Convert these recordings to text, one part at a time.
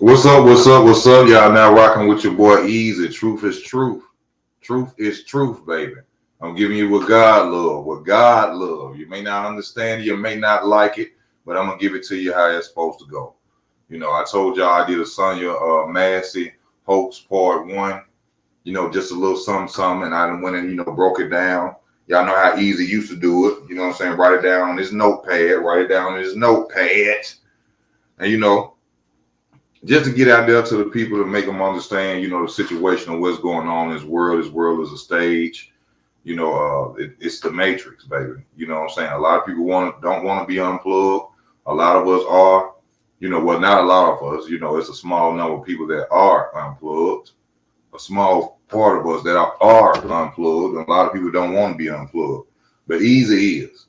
What's up? What's up? What's up? Y'all now rocking with your boy Easy. Truth is truth. Truth is truth, baby. I'm giving you what God love. What God love. You may not understand it, you may not like it, but I'm gonna give it to you how it's supposed to go. I told y'all I did a Sonya Massey Hoax Part 1. Just a little something, something, and I done went and broke it down. Y'all know how easy used to do it. You know what I'm saying? Write it down on this notepad. Write it down on this notepad, and just to get out there to the people to make them understand, the situation of what's going on in this world. This world is a stage. It's the Matrix, baby. You know what I'm saying? A lot of people don't want to be unplugged. A lot of us are. Well, not a lot of us. It's a small number of people that are unplugged. A small part of us that are unplugged. And a lot of people don't want to be unplugged. But easy is.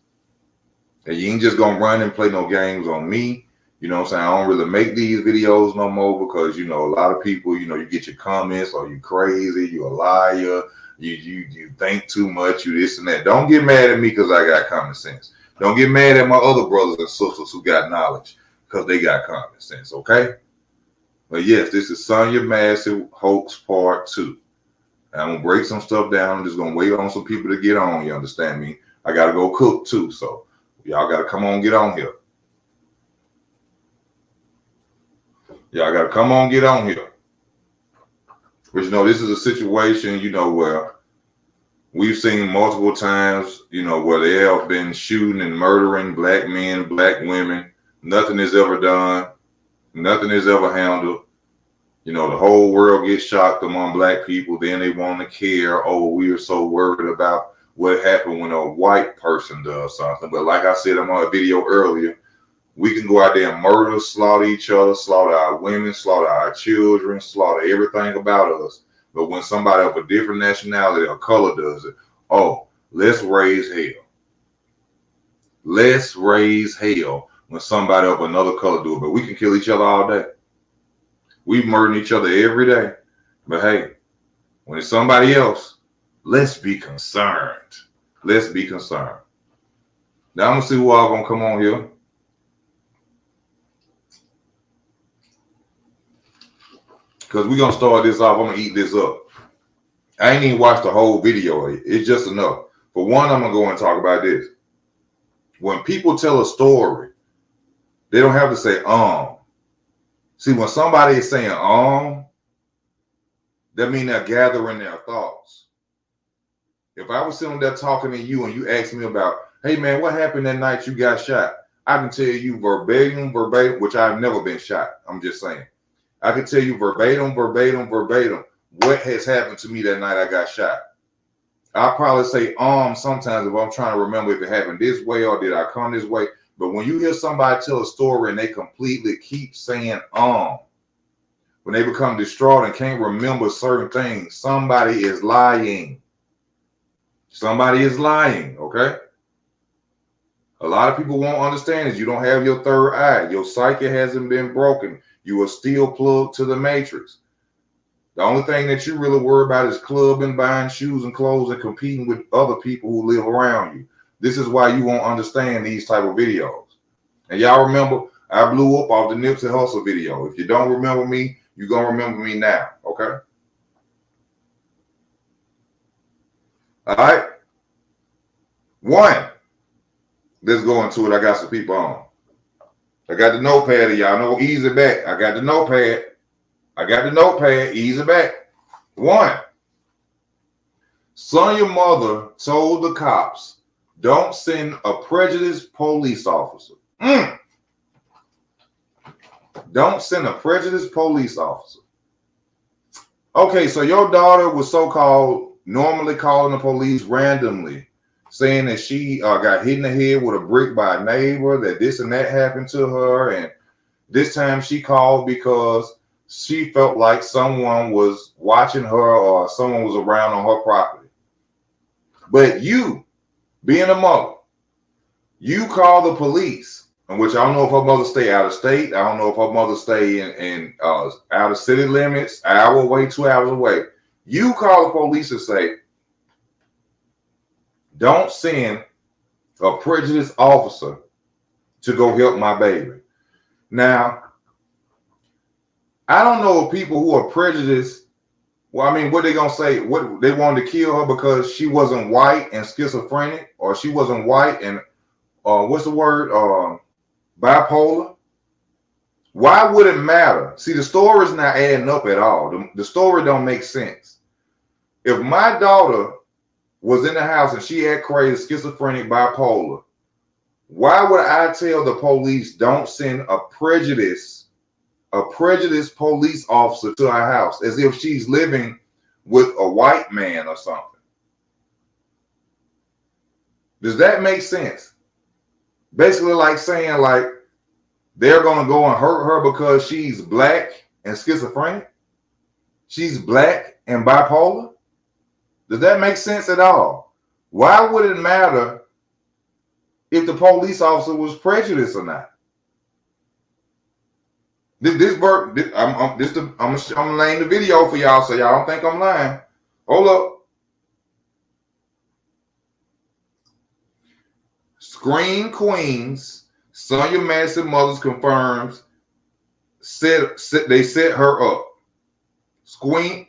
And you ain't just gonna run and play no games on me. You know what I'm saying? I don't really make these videos no more because, a lot of people, you get your comments, or you crazy, you a liar, you think too much, you this and that. Don't get mad at me because I got common sense. Don't get mad at my other brothers and sisters who got knowledge because they got common sense, okay? But yes, this is Sonya Massey Hoax Part 2. And I'm going to break some stuff down. I'm just going to wait on some people to get on, you understand me? I got to go cook too, so y'all got to come on, get on here. Y'all got to come on, get on here. But, this is a situation, where we've seen multiple times, where they have been shooting and murdering black men, black women. Nothing is ever done. Nothing is ever handled. The whole world gets shocked among black people. Then they want to care. Oh, we are so worried about what happened when a white person does something. But like I said in my video earlier, we can go out there and murder, slaughter each other, slaughter our women, slaughter our children, slaughter everything about us. But when somebody of a different nationality or color does it, oh, let's raise hell. Let's raise hell when somebody of another color do it. But we can kill each other all day. We murder each other every day. But hey, when it's somebody else, let's be concerned. Let's be concerned. Now I'm going to see who all going to come on here. Because we're going to start this off. I'm going to eat this up. I ain't even watched the whole video. It's just enough. For one, I'm going to go and talk about this. When people tell a story, they don't have to say, See, when somebody is saying, that means they're gathering their thoughts. If I was sitting there talking to you and you asked me about, hey, man, what happened that night you got shot? I can tell you verbatim, which I've never been shot. I'm just saying. I can tell you verbatim, what has happened to me that night I got shot. I'll probably say sometimes if I'm trying to remember if it happened this way or did I come this way. But when you hear somebody tell a story and they completely keep saying when they become distraught and can't remember certain things, somebody is lying. Somebody is lying, okay? A lot of people won't understand is you don't have your third eye. Your psyche hasn't been broken. You are still plugged to the Matrix. The only thing that you really worry about is clubbing, buying shoes and clothes, and competing with other people who live around you. This is why you won't understand these type of videos. And y'all remember, I blew up off the Nipsey Hussle video. If you don't remember me, you're going to remember me now, okay? All right? One. Let's go into it. I got some people on. I got the notepad. Y'all know, easy back. I got the notepad. Easy back. One. Sonya's mother told the cops, don't send a prejudiced police officer. Don't send a prejudiced police officer. Okay, so your daughter was so-called normally calling the police randomly, saying that she got hit in the head with a brick by a neighbor, that this and that happened to her. And this time she called because she felt like someone was watching her or someone was around on her property. But you, being a mother, you call the police, which I don't know if her mother stay out of state. I don't know if her mother stay in out of city limits, hour away, 2 hours away. You call the police and say, don't send a prejudiced officer to go help my baby. Now, I don't know if people who are prejudiced, well, I mean, what they gonna say? What they wanted to kill her because she wasn't white and schizophrenic, or she wasn't white and what's the word? Bipolar. Why would it matter? See, the story's not adding up at all. The story don't make sense. If my daughter was in the house and she had crazy, schizophrenic, bipolar, why would I tell the police don't send a prejudiced police officer to our house as if she's living with a white man or something? Does that make sense? Basically like saying like they're going to go and hurt her because she's black and schizophrenic. She's black and bipolar. Does that make sense at all? Why would it matter if the police officer was prejudiced or not? I'm laying the video for y'all so y'all don't think I'm lying. Hold up. Screen Queens, Sonya Massey Mothers confirms they set her up. Screen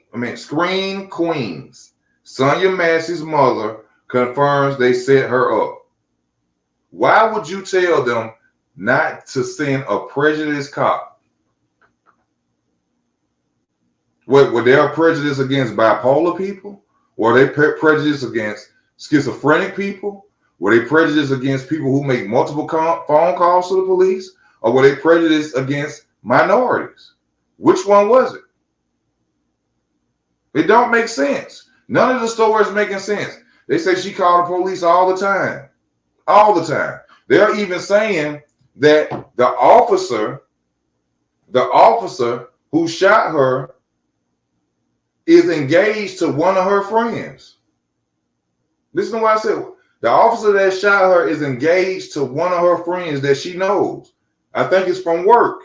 Queens, Sonya Massey's mother confirms they set her up. Why would you tell them not to send a prejudiced cop? Were they prejudiced against bipolar people? Were they prejudiced against schizophrenic people? Were they prejudiced against people who make multiple phone calls to the police? Or were they prejudiced against minorities? Which one was it? It don't make sense. None of the stories making sense. They say she called the police all the time. All the time. They're even saying that the officer who shot her is engaged to one of her friends. Listen to what I said. The officer that shot her is engaged to one of her friends that she knows. I think it's from work.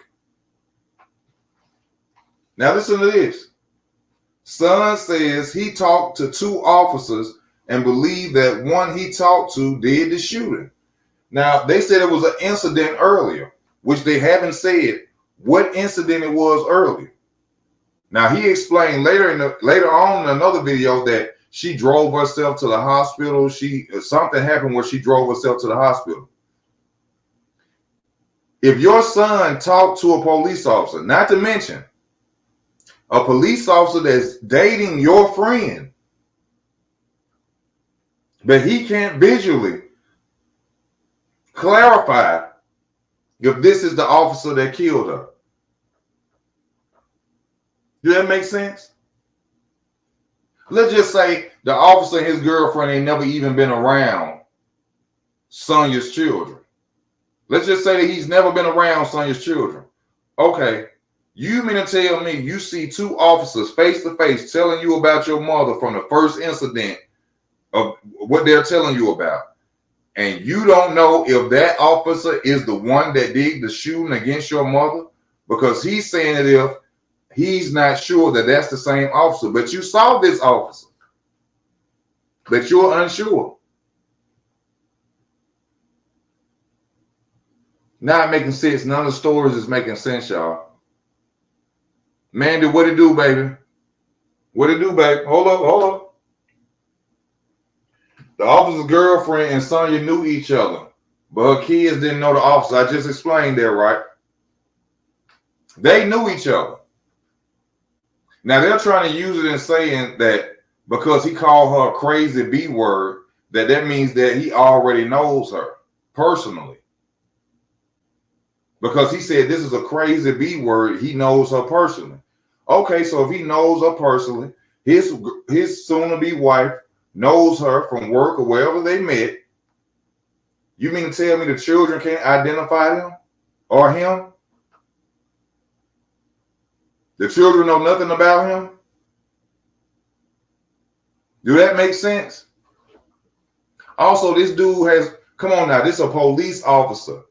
Now listen to this. Son says he talked to two officers and believed that one he talked to did the shooting. Now, they said it was an incident earlier, which they haven't said what incident it was earlier. Now, he explained later on in another video that she drove herself to the hospital. Something happened where she drove herself to the hospital. If your son talked to a police officer, not to mention a police officer that's dating your friend, but he can't visually clarify if this is the officer that killed her. Does that make sense? Let's just say the officer and his girlfriend ain't never even been around Sonya's children. Let's just say that he's never been around Sonya's children. Okay, you mean to tell me you see two officers face to face telling you about your mother from the first incident of what they're telling you about, and you don't know if that officer is the one that did the shooting against your mother? Because he's saying that if he's not sure that that's the same officer, but you saw this officer, but you're unsure. Not making sense. None of the stories is making sense, y'all. Mandy, what it do, baby? What it do, baby? Hold up. The officer's girlfriend and Sonya knew each other, but her kids didn't know the officer. I just explained that, right? They knew each other. Now they're trying to use it in saying that because he called her a crazy B word, that means that he already knows her personally. Because he said this is a crazy B word, he knows her personally. Okay, so if he knows her personally, his soon-to-be wife knows her from work or wherever they met. You mean to tell me the children can't identify them or him? The children know nothing about him? Do that make sense? Also, this dude has, come on now, this is a police officer.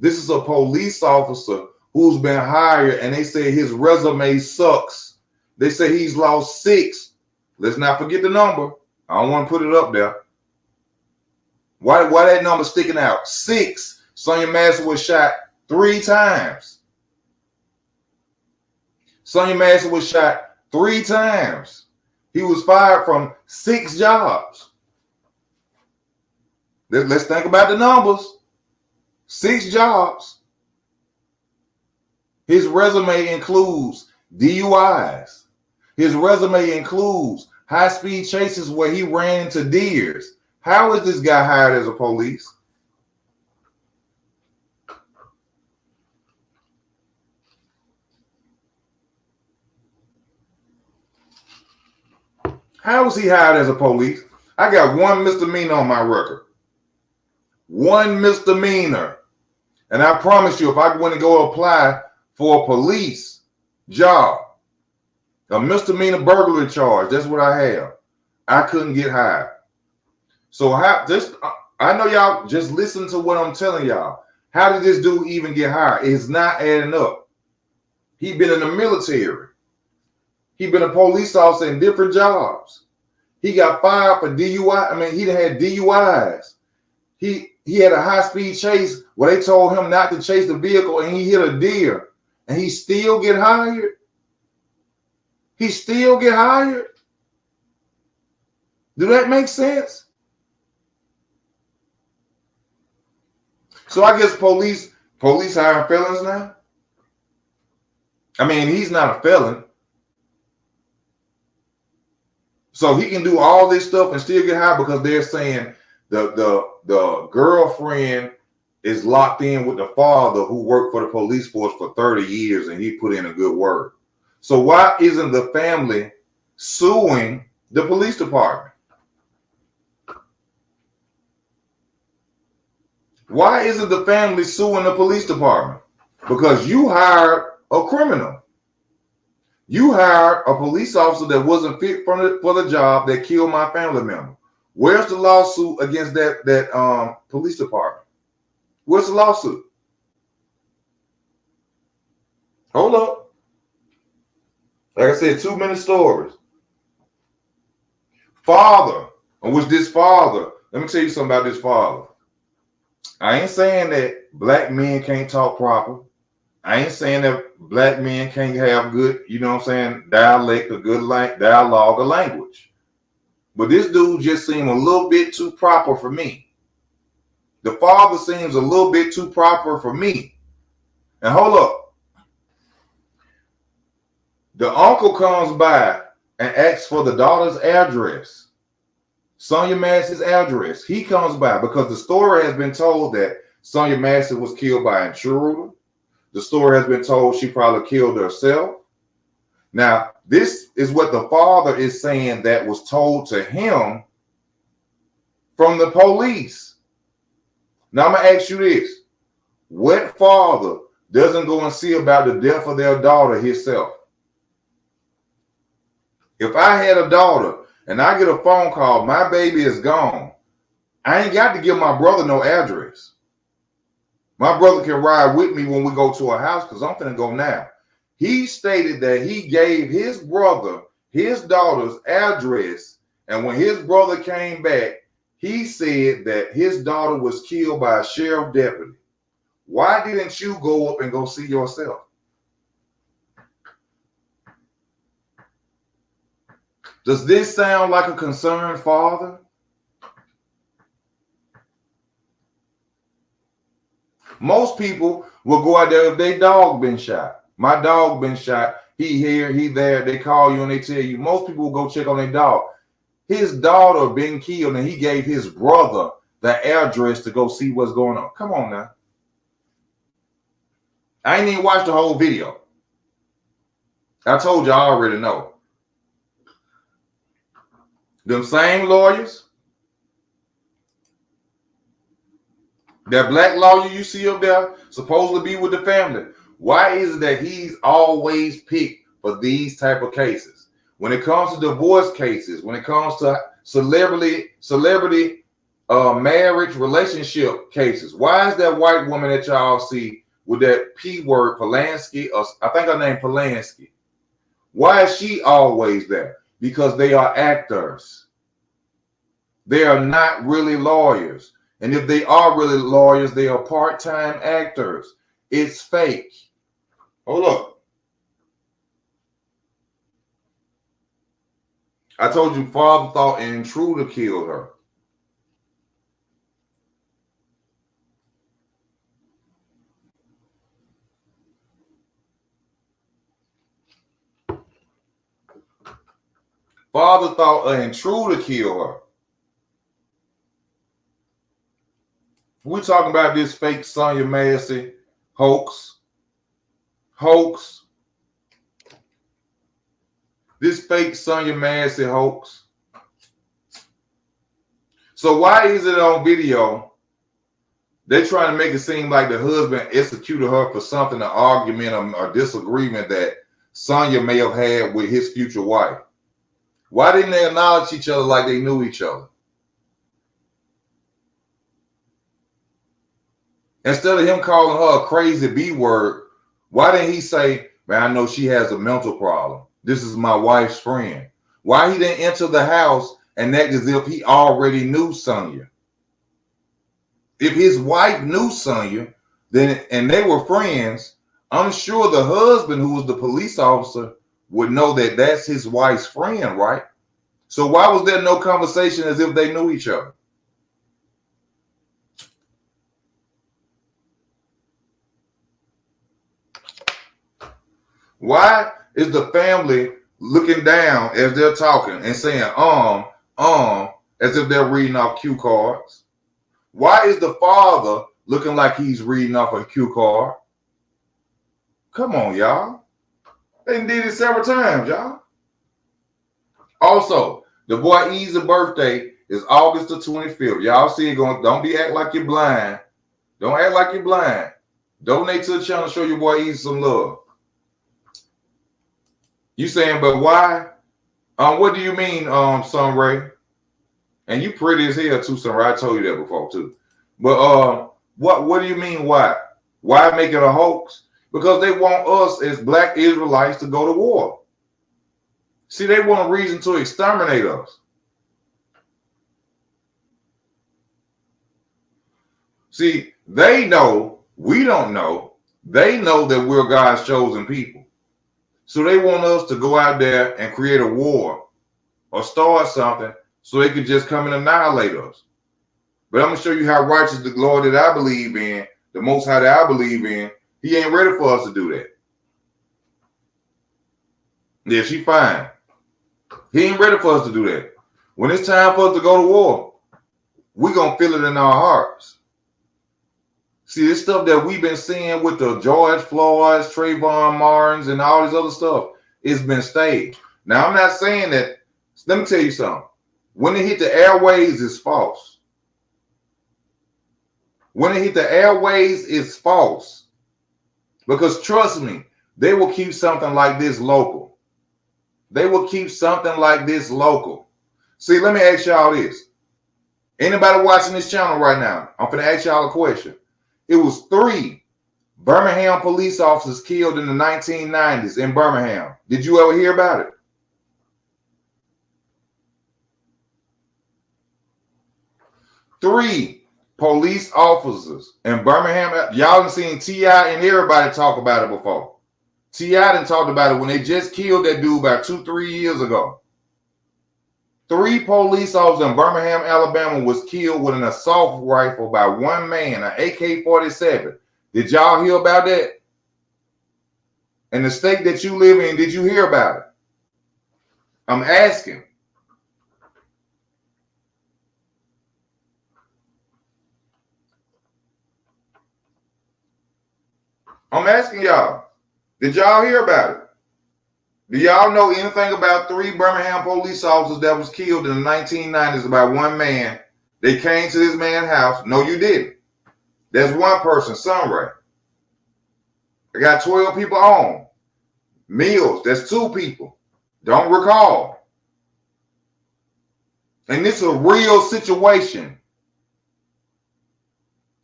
This is a police officer who's been hired, and they say his resume sucks. They say he's lost 6. Let's not forget the number. I don't want to put it up there. Why that number sticking out? 6. Sonya Massey was shot 3 times. Sonya Massey was shot 3 times. He was fired from 6 jobs. Let's think about the numbers. 6 jobs. His resume includes DUIs. His resume includes high-speed chases where he ran into deers. How is this guy hired as a police? How was he hired as a police? I got 1 misdemeanor on my record. 1 misdemeanor. And I promise you, if I went to go apply for a police job, a misdemeanor burglary charge, that's what I have, I couldn't get hired. So I know y'all just listen to what I'm telling y'all. How did this dude even get hired? It's not adding up. He been in the military. He been a police officer in different jobs. He got fired for DUI. I mean, he had DUIs. He had a high-speed chase where they told him not to chase the vehicle and he hit a deer. And he still get hired? He still get hired? Do that make sense? So I guess police hiring felons now? I mean, he's not a felon. So he can do all this stuff and still get hired because they're saying the girlfriend is locked in with the father who worked for the police force for 30 years and he put in a good word. So why isn't the family suing the police department? Why isn't the family suing the police department? Because you hired a criminal. You hired a police officer that wasn't fit for the job that killed my family member. Where's the lawsuit against that police department? Where's the lawsuit? Hold up. Like I said, 2-minute stories. Father, on which this father, let me tell you something about this father. I ain't saying that black men can't talk proper. I ain't saying that black men can't have good, you know what I'm saying, dialect or good dialogue or language. But this dude just seemed a little bit too proper for me. The father seems a little bit too proper for me. And hold up. The uncle comes by and asks for the daughter's address. Sonya Massey's address. He comes by because the story has been told that Sonya Massey was killed by an intruder. The story has been told she probably killed herself. Now, this is what the father is saying that was told to him from the police. Now, I'm going to ask you this. What father doesn't go and see about the death of their daughter himself? If I had a daughter and I get a phone call, my baby is gone, I ain't got to give my brother no address. My brother can ride with me when we go to a house because I'm finna go now. He stated that he gave his brother his daughter's address, and when his brother came back, he said that his daughter was killed by a sheriff deputy. Why didn't you go up and go see yourself? Does this sound like a concerned father? Most people will go out there if their dog been shot. My dog been shot. He here, he there. They call you and they tell you. Most people will go check on their dog. His daughter been killed and he gave his brother the address to go see what's going on. Come on now. I ain't even watched the whole video. I told you I already know. Them same lawyers, that black lawyer you see up there, supposed to be with the family. Why is it that he's always picked for these type of cases? When it comes to divorce cases, when it comes to celebrity marriage relationship cases, why is that white woman that y'all see with that P word, Polanski, or I think her name Polanski? Why is she always there? Because they are actors. They are not really lawyers. And if they are really lawyers, they are part-time actors. It's fake. Hold up. I told you father thought an intruder killed her. Father thought an intruder killed her. We're talking about this fake Sonya Massey hoax. This fake Sonya Massey hoax. So why is it on video? They're trying to make it seem like the husband executed her for something, an argument or disagreement that Sonya may have had with his future wife. Why didn't they acknowledge each other like they knew each other? Instead of him calling her a crazy B word, why didn't he say, man, I know she has a mental problem. This is my wife's friend. Why he didn't enter the house and act as if he already knew Sonya? If his wife knew Sonya, then and they were friends, I'm sure the husband, who was the police officer, would know that that's his wife's friend, right? So why was there no conversation as if they knew each other? Why is the family looking down as they're talking and saying, as if they're reading off cue cards? Why is the father looking like he's reading off a cue card? Come on, y'all. They did it several times, y'all. Also, the boy Easy's birthday is August the 25th. Y'all see it going. Don't be act like you're blind. Don't act like you're blind. Donate to the channel. Show your boy Easy some love. You saying, but why? What do you mean, Sunray? And you pretty as hell too, Sunray. I told you that before too. But what do you mean why? Why make it a hoax? Because they want us as black Israelites to go to war. See, they want a reason to exterminate us. See, they know, we don't know. They know that we're God's chosen people. So they want us to go out there and create a war or start something so they could just come and annihilate us. But I'm going to show you how righteous the Lord that I believe in, the Most High that I believe in, he ain't ready for us to do that. Yeah, she fine. He ain't ready for us to do that. When it's time for us to go to war, we're going to feel it in our hearts. See, this stuff that we've been seeing with the George Floyds, Trayvon Martins, and all this other stuff, it's been staged. Now, I'm not saying that. Let me tell you something. When it hit the airways, it's false. When it hit the airways, it's false. Because trust me, they will keep something like this local. They will keep something like this local. See, let me ask y'all this. Anybody watching this channel right now, I'm going to ask y'all a question. It was 3 Birmingham police officers killed in the 1990s in Birmingham. Did you ever hear about it? Three police officers in Birmingham. Y'all done seen T.I. and everybody talk about it before. T.I. done talked about it when they just killed that dude about 2-3 years ago. 3 police officers in Birmingham, Alabama was killed with an assault rifle by one man, an AK-47. Did y'all hear about that? In the state that you live in, did you hear about it? I'm asking. I'm asking y'all. Did y'all hear about it? Do y'all know anything about 3 Birmingham police officers that was killed in the 1990s by one man? They came to this man's house. No, you didn't. There's one person, Sunray. I got 12 people on. Mills, that's 2 people. Don't recall. And this is a real situation.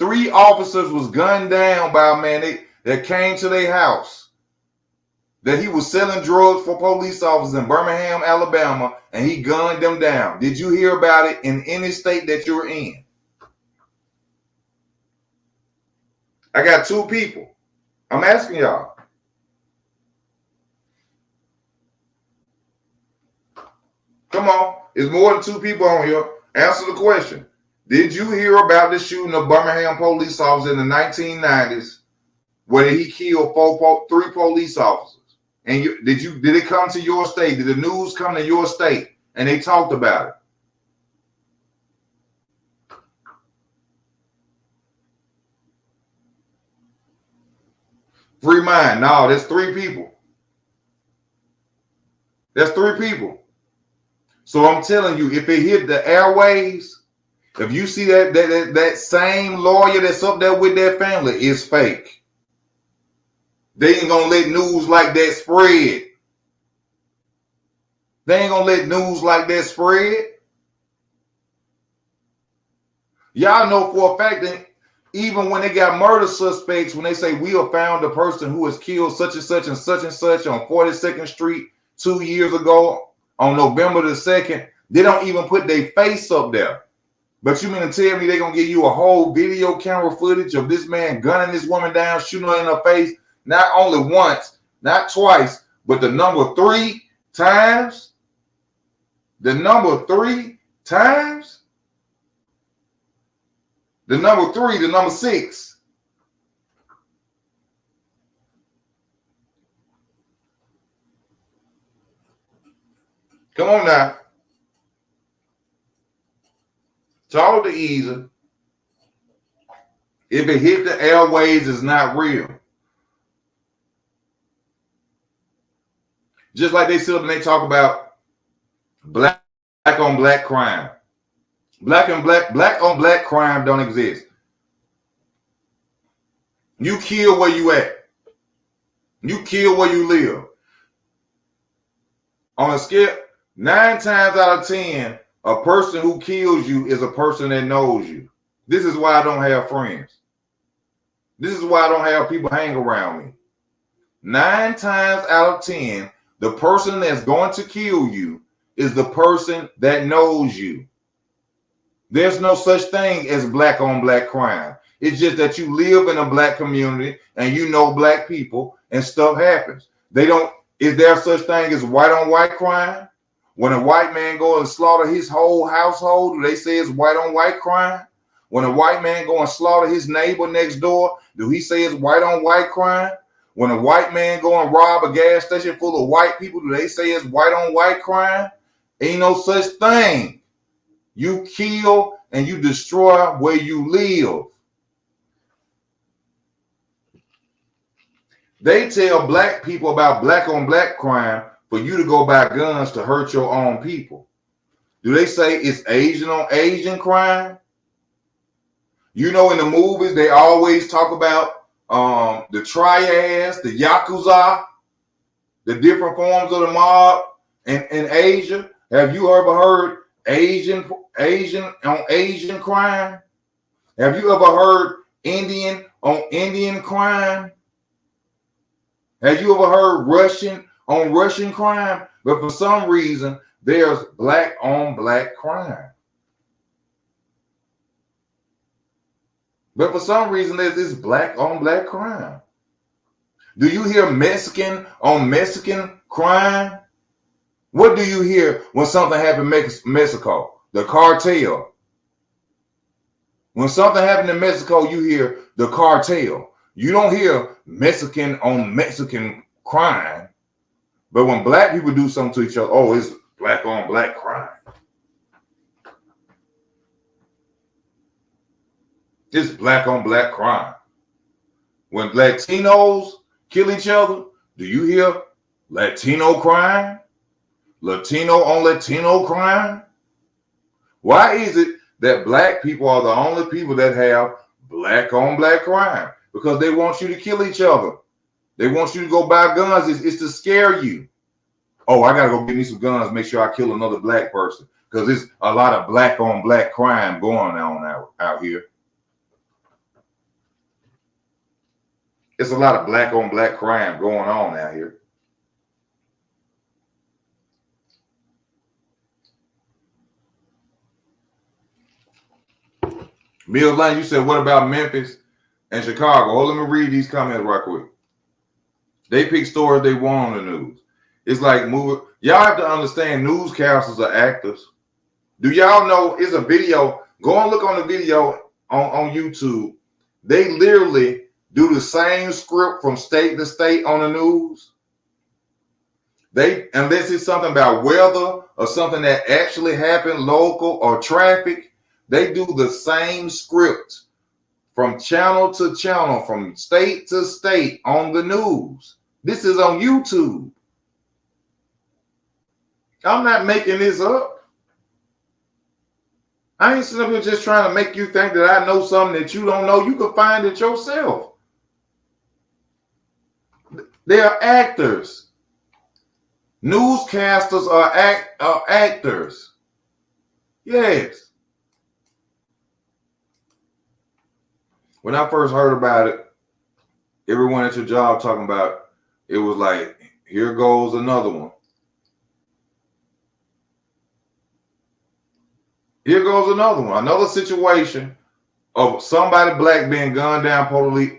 3 officers was gunned down by a man that came to their house. That he was selling drugs for police officers in Birmingham, Alabama, and he gunned them down. Did you hear about it in any state that you're in? I got 2 people. I'm asking y'all. Come on. It's more than 2 people on here. Answer the question. Did you hear about the shooting of Birmingham police officers in the 1990s where he killed 3 police officers? And did it come to your state? Did the news come to your state and they talked about it? Free mind. No, that's 3 people. That's 3 people. So I'm telling you, if it hit the airways, if you see that same lawyer that's up there with their family is fake. They ain't gonna let news like that spread. They ain't gonna let news like that spread. Y'all know for a fact that even when they got murder suspects, when they say we have found a person who has killed such and such and such and such on 42nd Street 2 years ago on November the 2nd, they don't even put their face up there. But you mean to tell me they're going to give you a whole video camera footage of this man gunning this woman down, shooting her in her face, not only once, not twice, but the number 3 times? The number 3 times? The number 3, the number 6. Come on now. Talk to easy. If it hit the airways, it's not real. Just like they sit up and they talk about black on black crime. Black on black crime don't exist. You kill where you at. You kill where you live. On a scale, 9 times out of 10, a person who kills you is a person that knows you. This is why I don't have friends. This is why I don't have people hang around me. 9 times out of 10, the person that's going to kill you is the person that knows you. There's no such thing as black on black crime. It's just that you live in a black community and you know black people and stuff happens. Is there such thing as white on white crime? When a white man goes and slaughter his whole household, do they say it's white on white crime? When a white man go and slaughter his neighbor next door, do he say it's white on white crime? When a white man go and rob a gas station full of white people, do they say it's white on white crime? Ain't no such thing. You kill and you destroy where you live. They tell black people about black on black crime for you to go buy guns to hurt your own people. Do they say it's Asian on Asian crime? You know, in the movies, they always talk about the triads, the Yakuza, the different forms of the mob in Asia. Have you ever heard Asian on Asian crime? Have you ever heard Indian on Indian crime? Have you ever heard Russian on Russian crime? But for some reason, there's black on black crime. But for some reason, there's this black on black crime. Do you hear Mexican on Mexican crime? What do you hear when something happened in Mexico? The cartel. When something happened in Mexico, you hear the cartel. You don't hear Mexican on Mexican crime. But when black people do something to each other, oh, it's black on black crime. It's black on black crime. When Latinos kill each other, do you hear Latino crime? Latino on Latino crime? Why is it that black people are the only people that have black on black crime? Because they want you to kill each other. They want you to go buy guns. It's to scare you. Oh, I got to go get me some guns, make sure I kill another black person. Because there's a lot of black on black crime going on out here. It's a lot of black on black crime going on out here. Mills Lane, you said, what about Memphis and Chicago? Oh, let me read these comments right quick. They pick stories they want on the news. It's like movie. Y'all have to understand newscasters are actors. Do y'all know it's a video? Go and look on the video on YouTube. They literally do the same script from state to state on the news. Unless it's something about weather or something that actually happened local or traffic, they do the same script from channel to channel, from state to state on the news. This is on YouTube. I'm not making this up. I ain't sitting up here just trying to make you think that I know something that you don't know. You can find it yourself. They are actors. Newscasters are actors. Yes. When I first heard about it, everyone at your job talking about it was like, here goes another one. Here goes another one. Another situation of somebody black being gunned down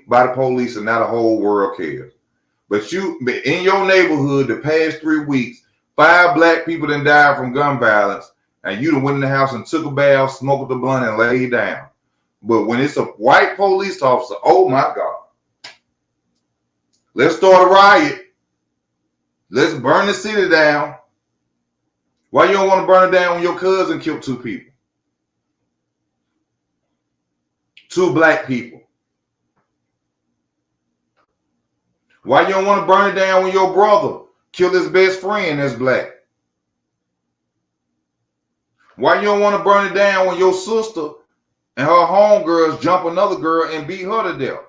by the police and now the whole world cares. But in your neighborhood, the past 3 weeks, 5 black people done died from gun violence, and you done went in the house and took a bath, smoked the blunt, and laid down. But when it's a white police officer, oh my God. Let's start a riot. Let's burn the city down. Why you don't want to burn it down when your cousin killed 2 people? 2 black people. Why you don't want to burn it down when your brother killed his best friend that's black? Why you don't want to burn it down when your sister and her homegirls jump another girl and beat her to death?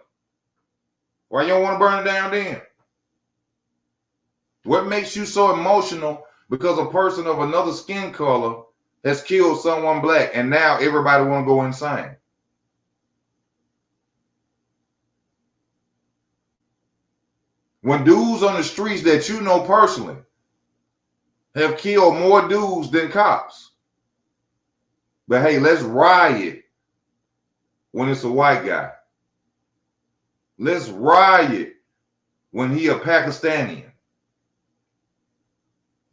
Why you don't want to burn it down then? What makes you so emotional because a person of another skin color has killed someone black and now everybody want to go insane? When dudes on the streets that you know personally have killed more dudes than cops. But hey, let's riot when it's a white guy. Let's riot when he a Pakistani.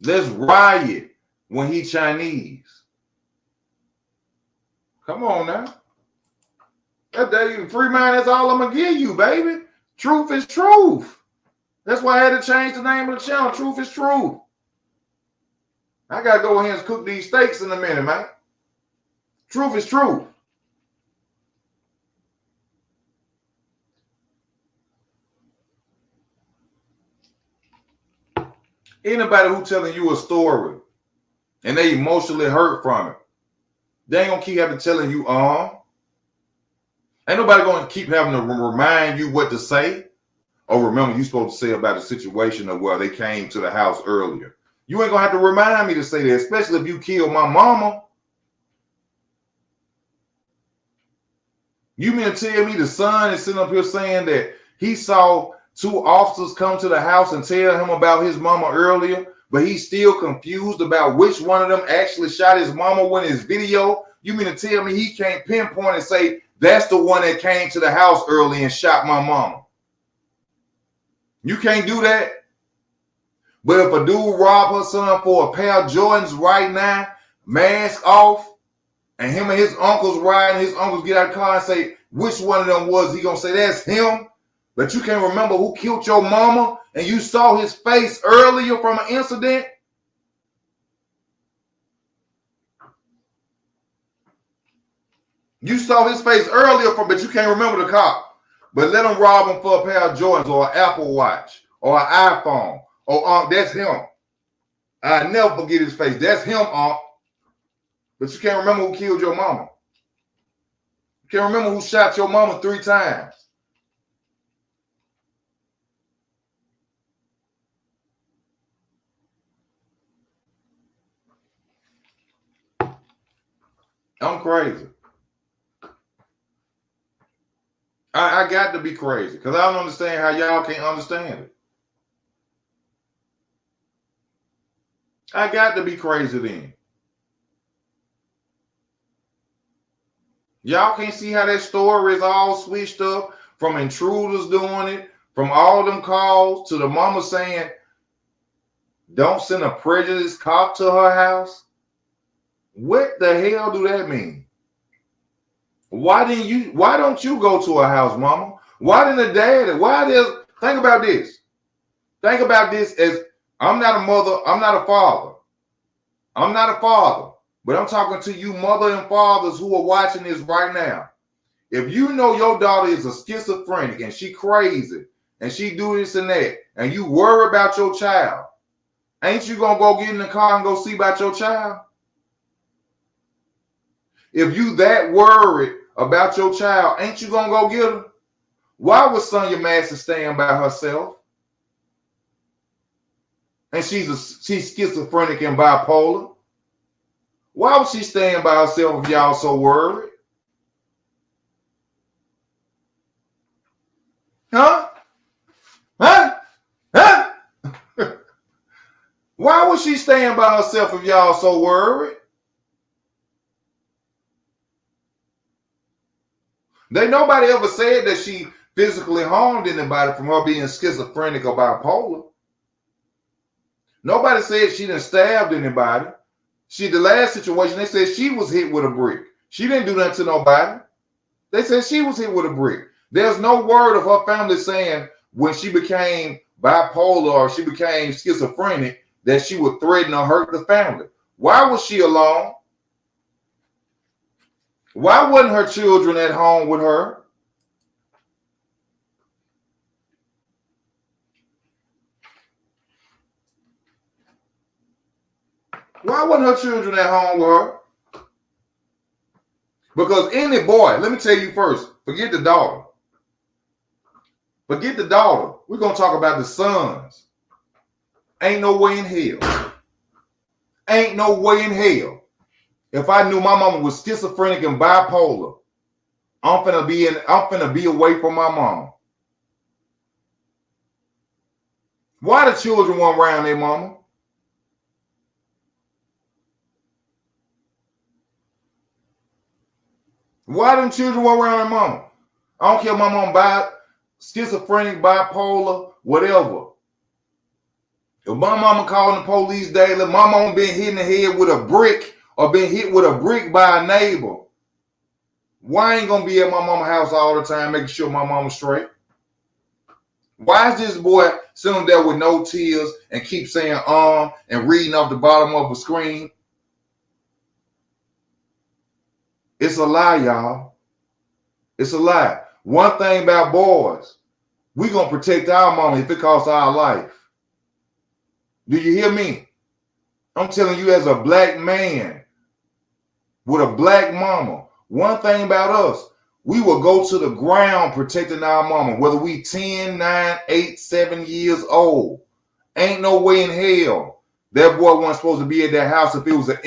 Let's riot when he Chinese. Come on now. That free mind, that's all I'm going to give you, baby. Truth is truth. That's why I had to change the name of the channel. Truth is truth. I got to go ahead and cook these steaks in a minute, man. Truth is truth. Anybody who telling you a story and they emotionally hurt from it, they ain't going to keep having telling you, Ain't nobody going to keep having to remind you what to say. Oh, remember, you're supposed to say about the situation of where they came to the house earlier. You ain't going to have to remind me to say that, especially if you killed my mama. You mean to tell me the son is sitting up here saying that he saw 2 officers come to the house and tell him about his mama earlier, but he's still confused about which one of them actually shot his mama when his video? You mean to tell me he can't pinpoint and say, that's the one that came to the house early and shot my mama? You can't do that. But if a dude robbed her son for a pair of Jordans right now, mask off, and him and his uncles riding, his uncles get out of the car and say, which one of them was he going to say, that's him? But you can't remember who killed your mama and you saw his face earlier from an incident? You saw his face earlier but you can't remember the cop. But let him rob him for a pair of Jordans or an Apple Watch or an iPhone. Oh, that's him. I never forget his face. That's him, But you can't remember who killed your mama. You can't remember who shot your mama 3 times. I'm crazy. I got to be crazy because I don't understand how y'all can't understand it. I got to be crazy then. Y'all can't see how that story is all switched up from intruders doing it, from all them calls to the mama saying, Don't send a Prejudice cop to her house? What the hell do that mean? Why don't you go to her house, mama? Why didn't the dad? Think about this. Think about this as I'm not a mother, I'm not a father. I'm not a father, but I'm talking to you mother and fathers who are watching this right now. If you know your daughter is a schizophrenic and she crazy and she do this and that, and you worry about your child, ain't you gonna go get in the car and go see about your child? If you that worried about your child, ain't you gonna go get her? Why was Sonya Massey staying by herself? And she's schizophrenic and bipolar. Why was she staying by herself if y'all so worried? Huh? Huh? Huh? Why was she staying by herself if y'all so worried? Nobody ever said that she physically harmed anybody from her being schizophrenic or bipolar. Nobody said she done stabbed anybody. The last situation, they said she was hit with a brick. She didn't do nothing to nobody. They said she was hit with a brick. There's no word of her family saying when she became bipolar or she became schizophrenic that she would threaten or hurt the family. Why was she alone? Why wasn't her children at home with her? Why wasn't her children at home with her? Because any boy, let me tell you first, forget the daughter. Forget the daughter. We're going to talk about the sons. Ain't no way in hell. Ain't no way in hell. If I knew my mama was schizophrenic and bipolar, I'm finna be away from my mama. Why the children weren't around their mama? Why them children weren't around their mama? I don't care if my mom schizophrenic, bipolar, whatever. If my mama calling the police daily, my mama been hit in the head with a brick or been hit with a brick by a neighbor, why I ain't gonna be at my mama's house all the time making sure my mama's straight? Why is this boy sitting there with no tears and keep saying and reading off the bottom of a screen? It's a lie, y'all. It's a lie. One thing about boys, we gonna protect our mama if it costs our life. Do you hear me? I'm telling you as a black man with a black mama, one thing about us, we will go to the ground protecting our mama, whether we 10, 9, 8, 7 years old. Ain't no way in hell that boy wasn't supposed to be at that house if it was an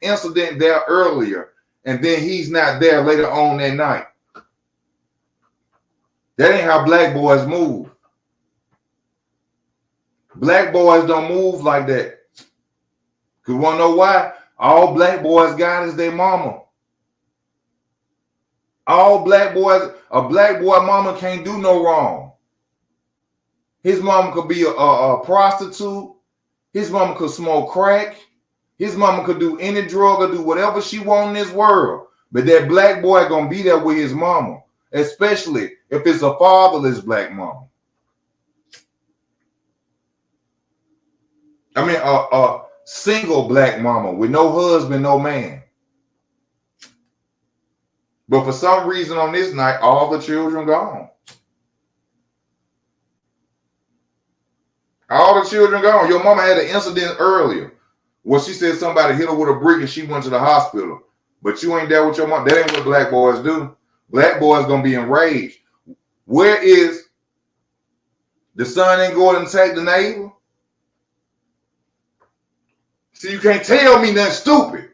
incident there earlier, and then he's not there later on that night. That ain't how black boys move. Black boys don't move like that. Because you want to know why? All black boys got is their mama. All black boys, a black boy mama can't do no wrong. His mama could be a prostitute. His mama could smoke crack. His mama could do any drug or do whatever she want in this world. But that black boy gonna be there with his mama, especially if it's a fatherless black mama. I mean, a single black mama with no husband, no man. But for some reason on this night, all the children gone. All the children gone. Your mama had an incident earlier where she said somebody hit her with a brick and she went to the hospital. But you ain't there with your mom. That ain't what black boys do. Black boys gonna be enraged. Where is the son ain't going to attack the neighbor? See, you can't tell me nothing stupid.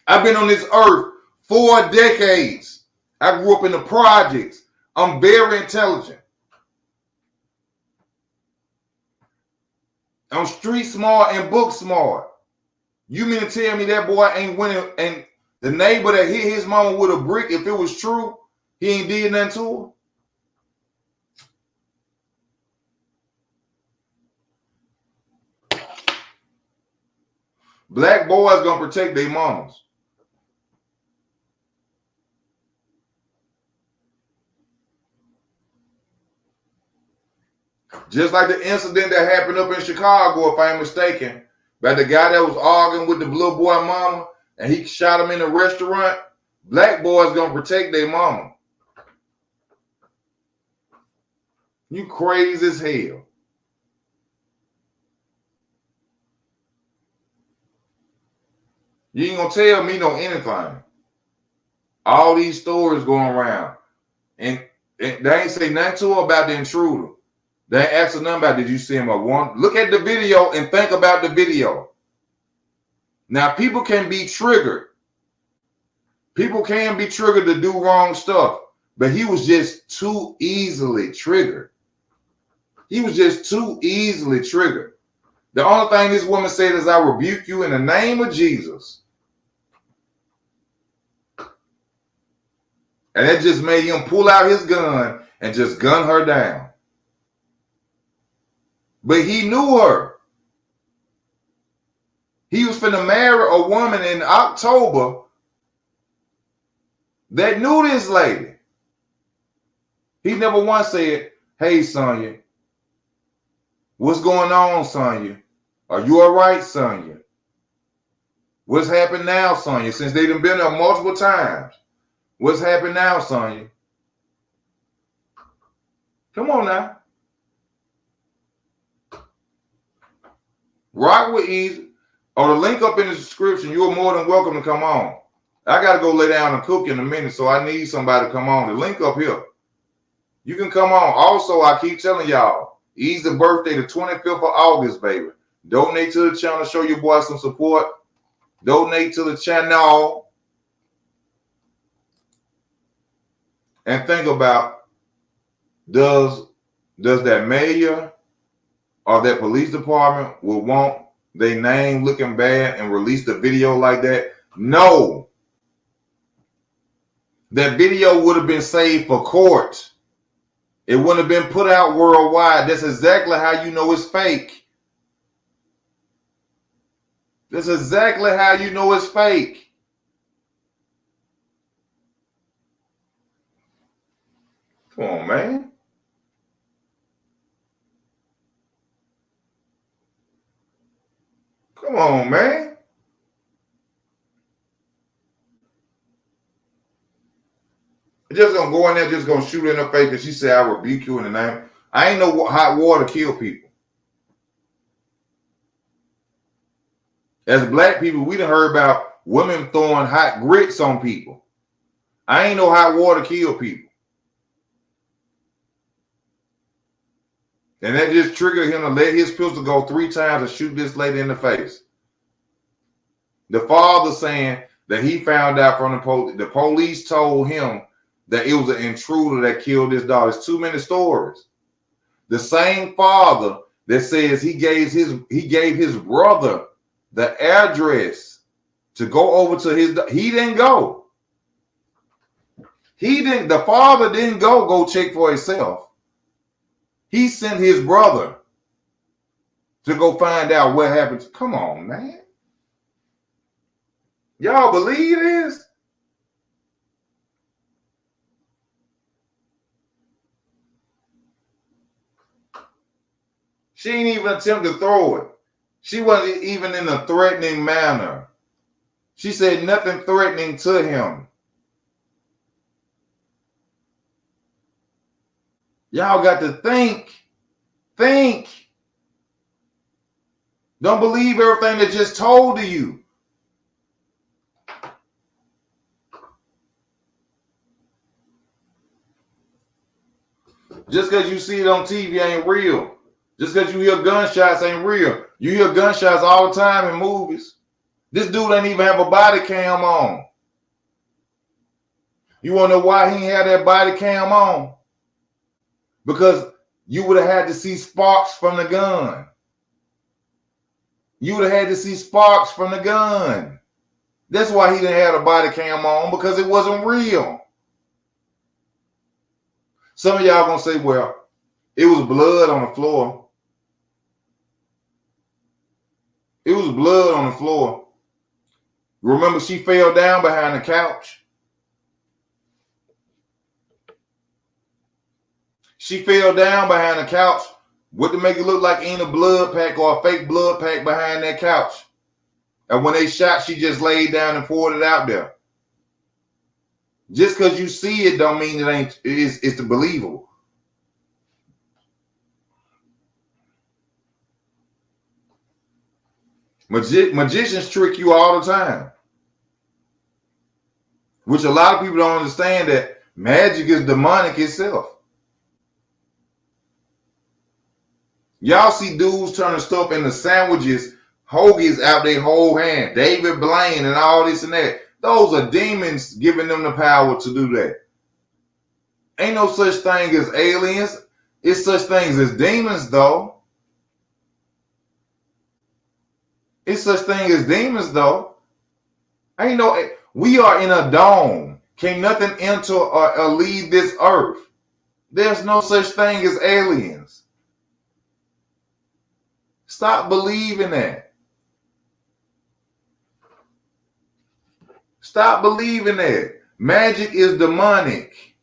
I've been on this earth 4 decades. I grew up in the projects. I'm very intelligent. I'm street smart and book smart. You mean to tell me that boy ain't winning, and the neighbor that hit his mama with a brick, if it was true, he ain't did nothing to her? Black boys gonna protect their mamas. Just like the incident that happened up in Chicago, if I ain't mistaken, about the guy that was arguing with the little boy mama and he shot him in a restaurant. Black boys gonna protect their mama. You crazy as hell. You ain't gonna tell me no anything. All these stories going around. And they ain't say nothing to her about the intruder. They ain't asked her nothing about, did you see him or one? Look at the video and think about the video. Now, people can be triggered. People can be triggered to do wrong stuff. But he was just too easily triggered. He was just too easily triggered. The only thing this woman said is, I rebuke you in the name of Jesus. And that just made him pull out his gun and just gun her down. But he knew her. He was finna marry a woman in October that knew this lady. He never once said, hey, Sonya, what's going on, Sonya? Are you all right, Sonya? What's happened now, Sonya? Since they done been there multiple times. What's happened now, Sonya? Come on now. Rock with ease. Or the link up in the description, you're more than welcome to come on. I got to go lay down and cook in a minute, so I need somebody to come on. The link up here. You can come on. Also, I keep telling y'all, Easy's birthday, the 25th of August, baby. Donate to the channel. Show your boy some support. Donate to the channel. And think about, does that mayor or that police department will want their name looking bad and release the video like that? No. That video would have been saved for court. It wouldn't have been put out worldwide. That's exactly how you know it's fake. That's exactly how you know it's fake. Come on, man. Come on, man. Just gonna go in there, just gonna shoot in her face because she said, I rebuke you in the name. I ain't no hot water kill people. As black people, we done heard about women throwing hot grits on people. I ain't no hot water kill people. And that just triggered him to let his pistol go 3 times and shoot this lady in the face. The father saying that he found out from the police told him that it was an intruder that killed his daughter. It's too many stories. The same father that says he gave his brother the address to go over to his, he didn't go. The father didn't go check for himself. He sent his brother to go find out what happened. Come on, man. Y'all believe this? She didn't even attempt to throw it. She wasn't even in a threatening manner. She said nothing threatening to him. Y'all got to think. Think. Don't believe everything that just told to you. Just because you see it on TV ain't real. Just because you hear gunshots ain't real. You hear gunshots all the time in movies. This dude ain't even have a body cam on. You want to know why he ain't had that body cam on? Because you would have had to see sparks from the gun. You would have had to see sparks from the gun. That's why he didn't have a body cam on, because it wasn't real. Some of y'all gonna say, well, it was blood on the floor. It was blood on the floor. Remember, she fell down behind the couch. She fell down behind the couch. What to make it look like ain't a blood pack or a fake blood pack behind that couch. And when they shot, she just laid down and poured it out there. Just because you see it don't mean it's believable. Magicians trick you all the time. Which a lot of people don't understand, that magic is demonic itself. Y'all see dudes turning stuff into sandwiches, hoagies out their whole hand, David Blaine and all this and that. Those are demons giving them the power to do that. Ain't no such thing as aliens. It's such things as demons, though. It's such thing as demons, though. Ain't no. We are in a dome. Can't nothing enter or leave this earth. There's no such thing as aliens. Stop believing that. Stop believing that. Magic is demonic.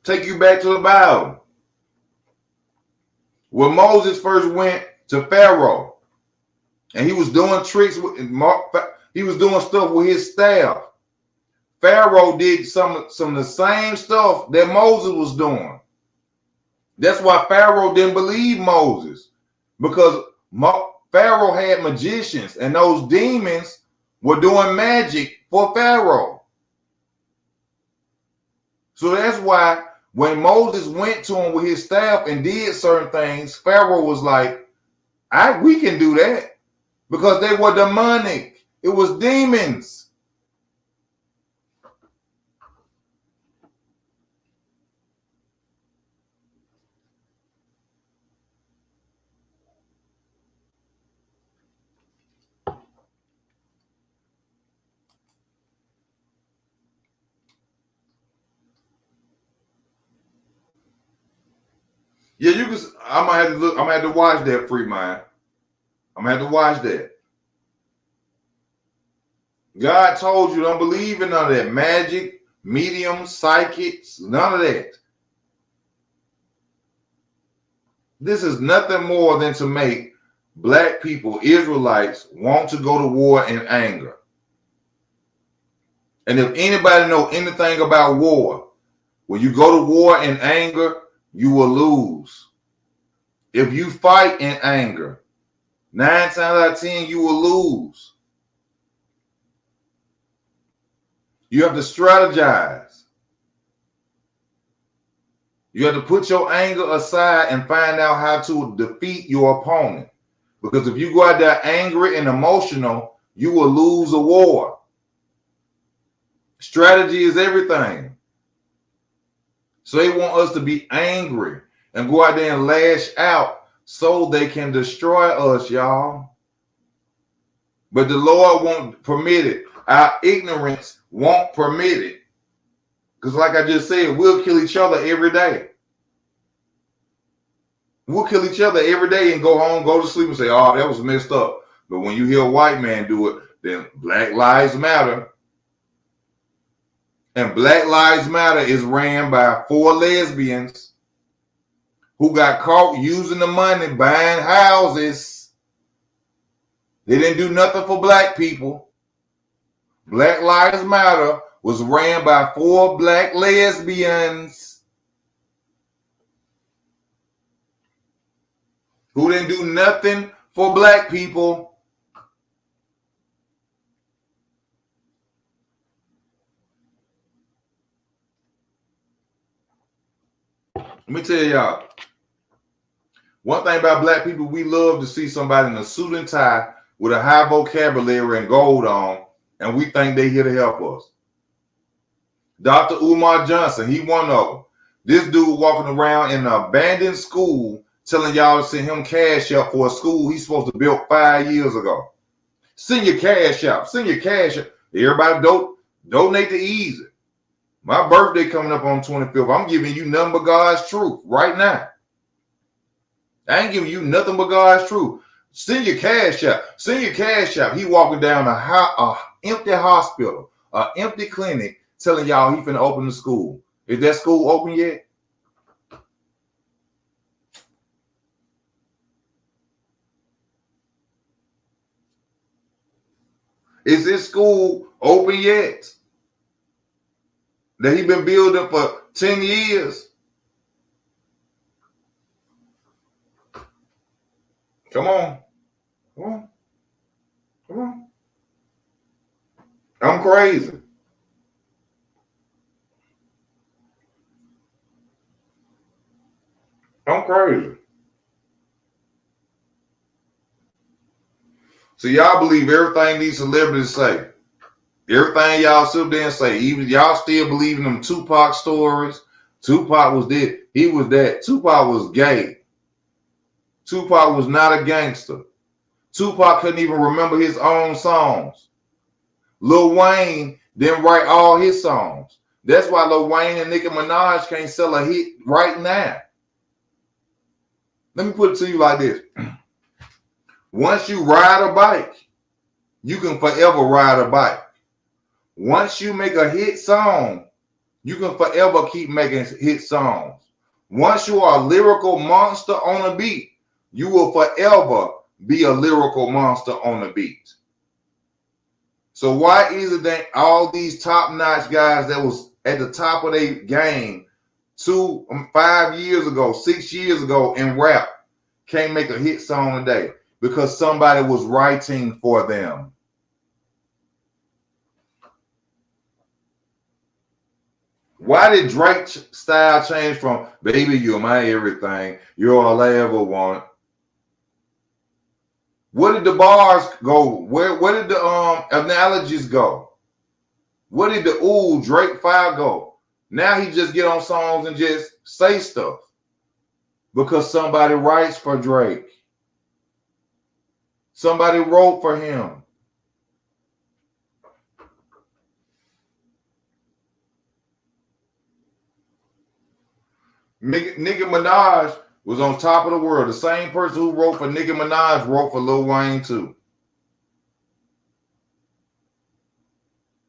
Take you back to the Bible. When Moses first went to Pharaoh, and he was doing tricks he was doing stuff with his staff. Pharaoh did some of the same stuff that Moses was doing. That's why Pharaoh didn't believe Moses, because Pharaoh had magicians, and those demons were doing magic for Pharaoh. So that's why when Moses went to him with his staff and did certain things, Pharaoh was like, we can do that, because they were demonic. It was demons. Yeah, you can. I'm gonna have to look. I'm gonna have to watch that, Free Mind. I'm gonna have to watch that. God told you don't believe in none of that magic, mediums, psychics, none of that. This is nothing more than to make black people, Israelites, want to go to war in anger. And if anybody know anything about war, when you go to war in anger, you will lose. If you fight in anger, 9 times out of 10, you will lose. You have to strategize. You have to put your anger aside and find out how to defeat your opponent. Because if you go out there angry and emotional, you will lose a war. Strategy is everything. So they want us to be angry and go out there and lash out so they can destroy us, y'all. But the Lord won't permit it. Our ignorance won't permit it. Because like I just said, we'll kill each other every day. We'll kill each other every day and go home, go to sleep and say, oh, that was messed up. But when you hear a white man do it, then Black Lives Matter. And Black Lives Matter is ran by 4 lesbians who got caught using the money buying houses. They didn't do nothing for black people. Black Lives Matter was ran by 4 black lesbians who didn't do nothing for black people. Let me tell y'all, one thing about black people, we love to see somebody in a suit and tie with a high vocabulary and gold on, and we think they here to help us. Dr. Umar Johnson, he one of them. This dude walking around in an abandoned school telling y'all to send him cash out for a school he's supposed to build 5 years ago. Send your cash out. Send your cash out. Everybody donate to Easy. My birthday coming up on 25th. I'm giving you nothing but God's truth right now. I ain't giving you nothing but God's truth. Send your cash out. Send your cash out. He walking down a empty hospital, an empty clinic, telling y'all he finna open the school. Is that school open yet? Is this school open yet? That he been building for 10 years? Come on. Come on. Come on. I'm crazy. I'm crazy. So y'all believe everything these celebrities say. Everything y'all sit there and say. Even y'all still believe in them Tupac stories. Tupac was dead. He was that. Tupac was gay. Tupac was not a gangster. Tupac couldn't even remember his own songs. Lil Wayne didn't write all his songs. That's why Lil Wayne and Nicki Minaj can't sell a hit right now. Let me put it to you like this. Once you ride a bike, you can forever ride a bike. Once you make a hit song, you can forever keep making hit songs. Once you are a lyrical monster on a beat, you will forever be a lyrical monster on a beat. So why is it that all these top-notch guys that was at the top of their game 5 years ago, 6 years ago in rap can't make a hit song today? Because somebody was writing for them. Why did Drake's style change from "Baby, you're my everything, you're all I ever want"? Where did the bars go? Where did the analogies go? Where did the Drake file go? Now he just get on songs and just say stuff because somebody writes for Drake. Somebody wrote for him. Nicki Minaj was on top of the world. The same person who wrote for Nicki Minaj wrote for Lil Wayne too.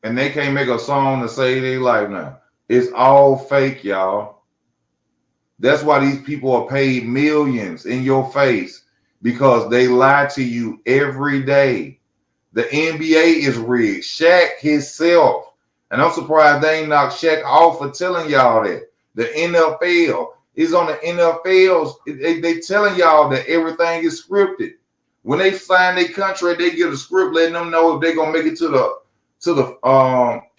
And they can't make a song to save their life now. It's all fake, y'all. That's why these people are paid millions in your face, because they lie to you every day. The NBA is rigged. Shaq himself. And I'm surprised they ain't knocked Shaq off for telling y'all that. The NFL is on the NFLs. They telling y'all that everything is scripted. When they sign their contract, they get a script letting them know if they're gonna make it to the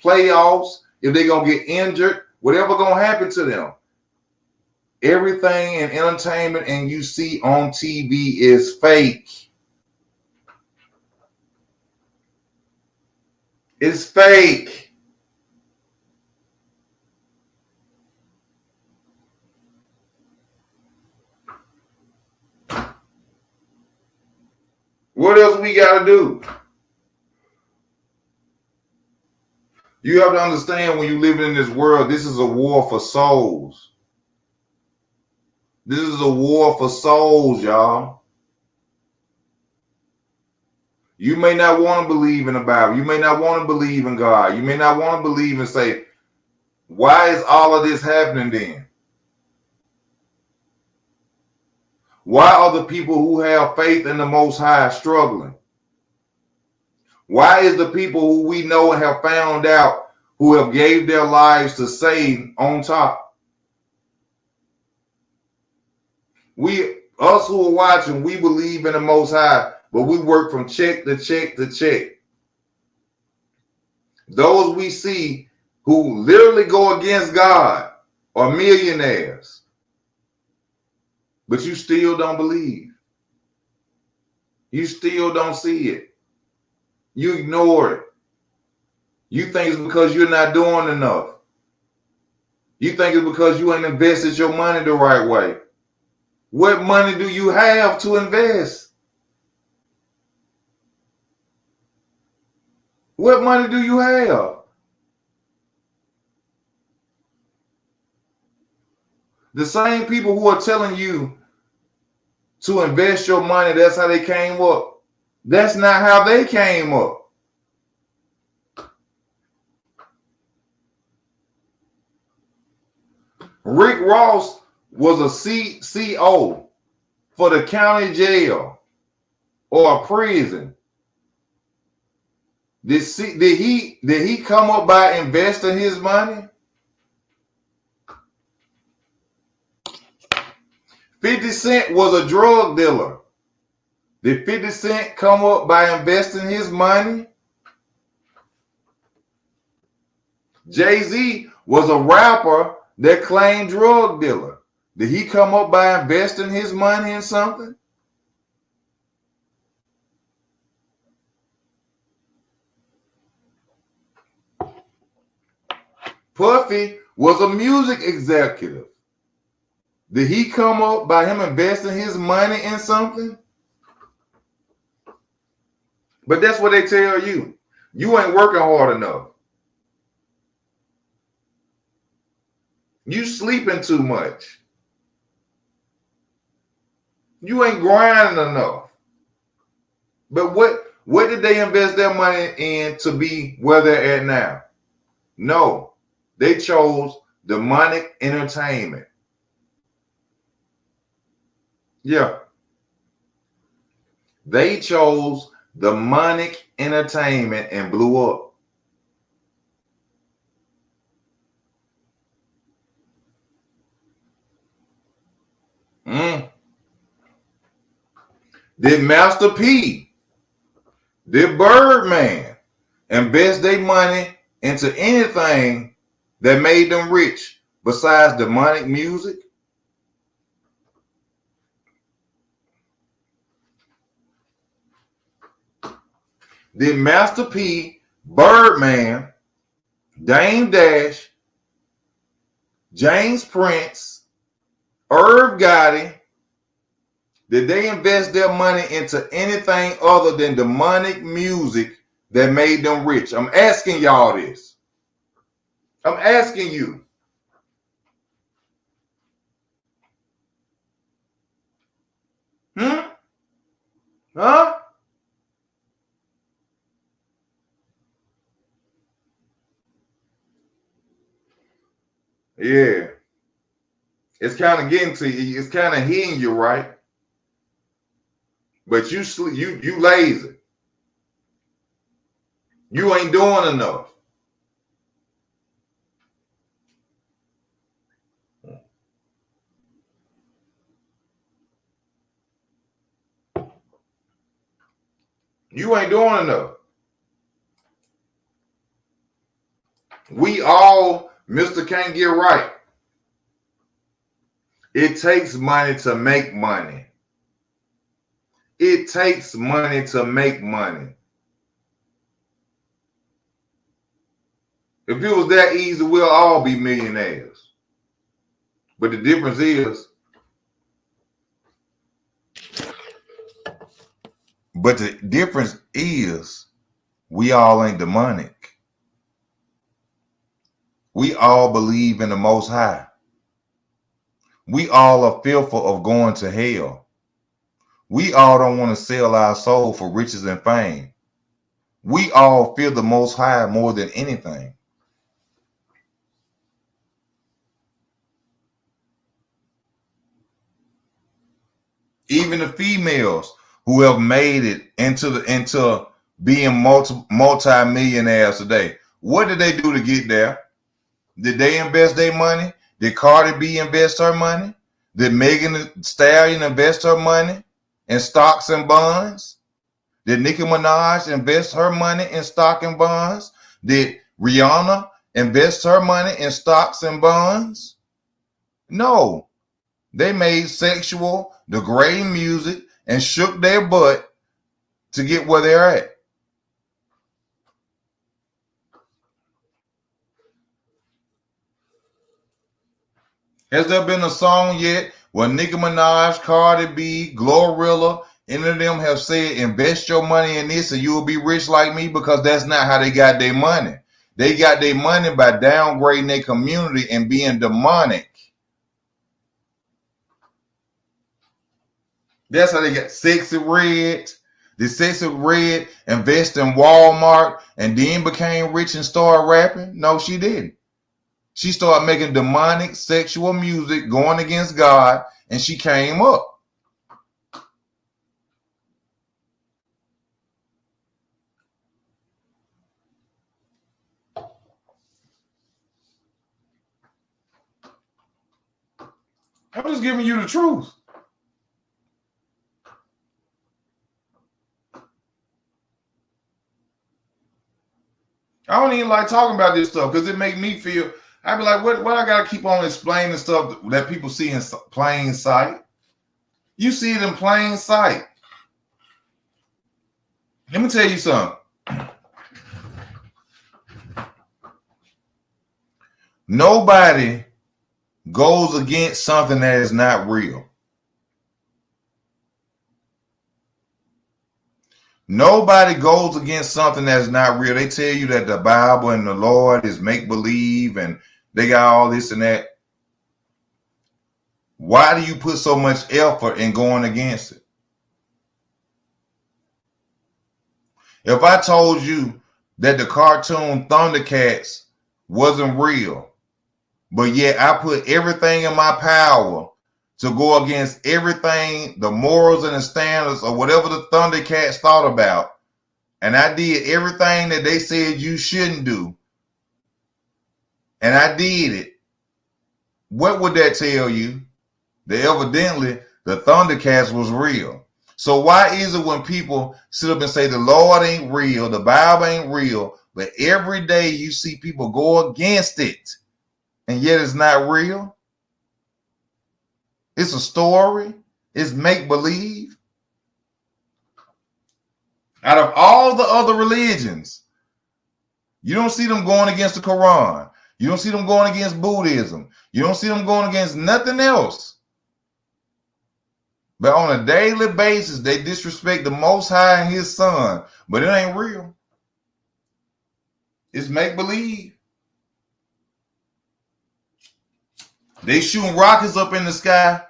playoffs, if they're gonna get injured, whatever gonna happen to them. Everything in entertainment and you see on TV is fake. It's fake. What else we got to do? You have to understand, when you live in this world, this is a war for souls. This is a war for souls, y'all. You may not want to believe in the Bible. You may not want to believe in God. You may not want to believe and say, why is all of this happening then? Why are the people who have faith in the Most High struggling? Why is the people who we know and have found out who have gave their lives to save on top? Us who are watching, we believe in the Most High, but we work from check to check to check. Those we see who literally go against God are millionaires, but you still don't believe. You still don't see it. You ignore it. You think it's because you're not doing enough. You think it's because you ain't invested your money the right way. What money do you have to invest? What money do you have? The same people who are telling you to invest your money. That's how they came up. That's not how they came up. Rick Ross was a CO for the county jail or a prison. Did he come up by investing his money? 50 Cent was a drug dealer. Did 50 Cent come up by investing his money? Jay-Z was a rapper that claimed drug dealer. Did he come up by investing his money in something? Puffy was a music executive. Did he come up by him investing his money in something? But that's what they tell you. You ain't working hard enough. You sleeping too much. You ain't grinding enough. But what did they invest their money in to be where they're at now? No, they chose demonic entertainment. Yeah. They chose demonic entertainment and blew up. Did Master P, did Birdman invest their money into anything that made them rich besides demonic music? Did Master P, Birdman, Dame Dash, James Prince, Irv Gotti, did they invest their money into anything other than demonic music that made them rich? I'm asking y'all this. I'm asking you. Huh? Yeah. It's kind of getting to you. It's kind of hitting you, right? But you lazy. You ain't doing enough. You ain't doing enough. We all, Mr. Can't Get Right. It takes money to make money. It takes money to make money. If it was that easy, we'll all be millionaires. But the difference is, we all ain't demonic. We all believe in the Most High. We all are fearful of going to hell. We all don't want to sell our soul for riches and fame. We all fear the Most High more than anything. Even the females who have made it into being multi-millionaires today, what did they do to get there? Did they invest their money? Did Cardi B invest her money? Did Megan Thee Stallion invest her money in stocks and bonds? Did Nicki Minaj invest her money in stock and bonds? Did Rihanna invest her money in stocks and bonds? No. They made sexual, degrading music and shook their butt to get where they're at. Has there been a song yet where Nicki Minaj, Cardi B, Glorilla, any of them have said, invest your money in this and you will be rich like me? Because that's not how they got their money. They got their money by downgrading their community and being demonic. That's how they got Sexy Red. The Sexy Red invested in Walmart and then became rich and started rapping. No, she didn't. She started making demonic sexual music going against God, and she came up. I'm just giving you the truth. I don't even like talking about this stuff because it make me feel, I be like, what I gotta keep on explaining stuff that people see in plain sight? You see it in plain sight. Let me tell you something. Nobody goes against something that is not real. Nobody goes against something that's not real. They tell you that the Bible and the Lord is make-believe and they got all this and that. Why do you put so much effort in going against it? If I told you that the cartoon Thundercats wasn't real, but yet I put everything in my power to go against everything, the morals and the standards or whatever the Thundercats thought about, and I did everything that they said you shouldn't do, and I did it, what would that tell you? That evidently the Thundercats was real. So why is it when people sit up and say the Lord ain't real, the Bible ain't real, but every day you see people go against it, and yet it's not real? It's a story. It's make-believe. Out of all the other religions, you don't see them going against the Quran. You don't see them going against Buddhism. You don't see them going against nothing else. But on a daily basis, they disrespect the Most High and his son. But it ain't real. It's make-believe. They shooting rockets up in the sky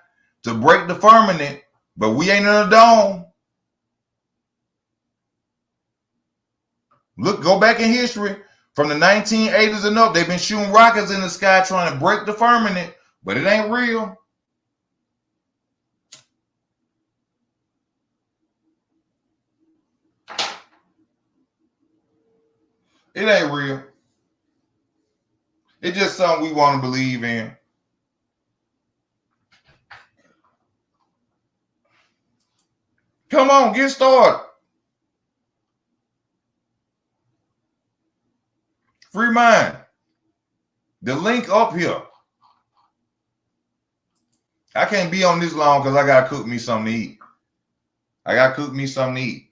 to break the firmament, but we ain't in a dome. Look, go back in history. From the 1980s and up, they've been shooting rockets in the sky trying to break the firmament, but it ain't real. It ain't real. It's just something we want to believe in. Come on, get started. Free mind. The link up here. I can't be on this long because I got to cook me something to eat. I got to cook me something to eat.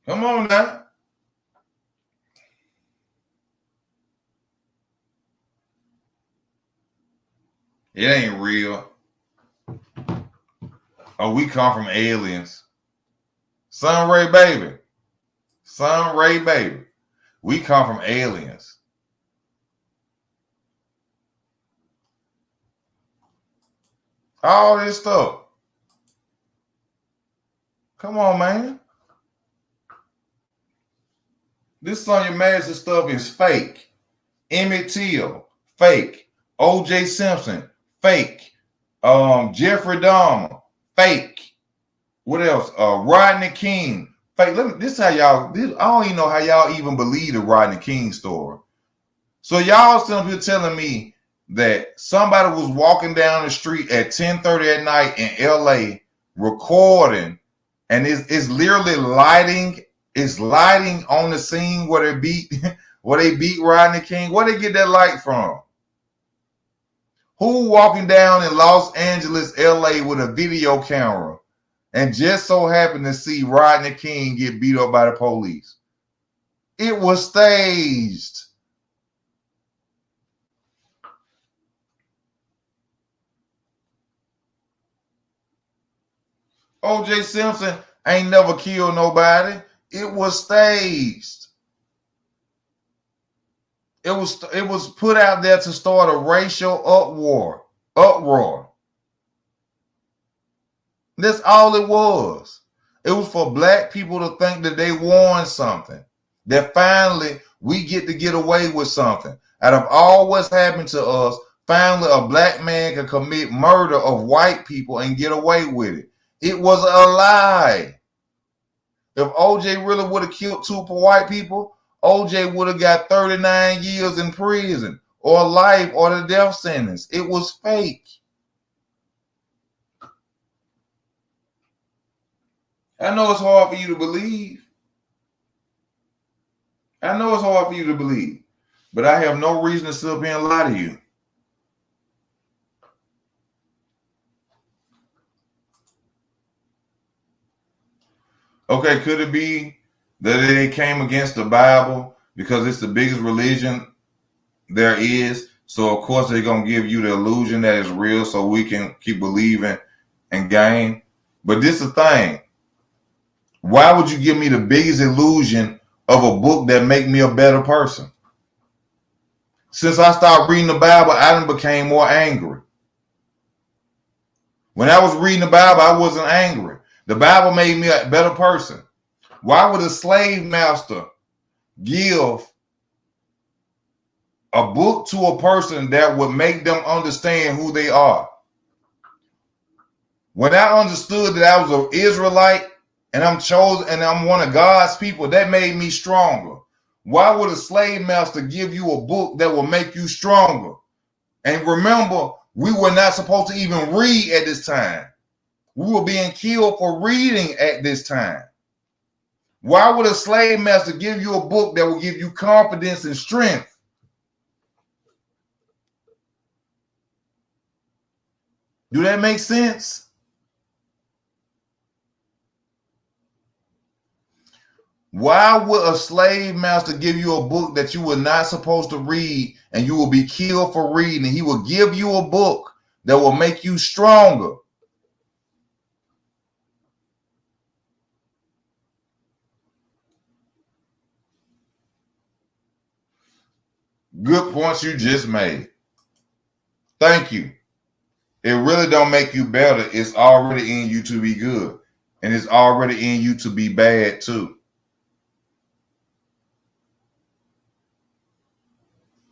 Come on now. It ain't real. Oh, we come from aliens. Sun Ray baby. Sun Ray baby. We come from aliens. All this stuff. Come on, man. This Sonya Massey stuff is fake. Emmett Till, fake. O.J. Simpson, fake. Jeffrey Dahmer, fake. What else? Rodney King, fake. This is how y'all. I don't even know how y'all even believe the Rodney King story. So y'all still here telling me that somebody was walking down the street at 10:30 at night in L.A. recording, and it's literally lighting. It's lighting on the scene where they beat Rodney King. Where they get that light from? Who walking down in Los Angeles, LA with a video camera and just so happened to see Rodney King get beat up by the police? It was staged. O.J. Simpson ain't never killed nobody. It was staged. It was put out there to start a racial uproar. That's all it was. It was for black people to think that they won something. That finally we get away with something. Out of all what's happened to us, finally a black man can commit murder of white people and get away with it. It was a lie. If OJ really would have killed two white people, OJ would have got 39 years in prison or life or the death sentence. It was fake. I know it's hard for you to believe. I know it's hard for you to believe. But I have no reason to sit up here and lie to you. Okay, could it be that they came against the Bible because it's the biggest religion there is? So, of course, they're going to give you the illusion that it's real so we can keep believing and gain. But this is the thing. Why would you give me the biggest illusion of a book that make me a better person? Since I started reading the Bible, I done became more angry. When I was reading the Bible, I wasn't angry. The Bible made me a better person. Why would a slave master give a book to a person that would make them understand who they are? When I understood that I was an Israelite and I'm chosen and I'm one of God's people, that made me stronger. Why would a slave master give you a book that will make you stronger? And remember, we were not supposed to even read at this time. We were being killed for reading at this time. Why would a slave master give you a book that will give you confidence and strength? Do that make sense? Why would a slave master give you a book that you were not supposed to read and you will be killed for reading? He will give you a book that will make you stronger. Good points you just made. Thank you. It really don't make you better. It's already in you to be good. And it's already in you to be bad too.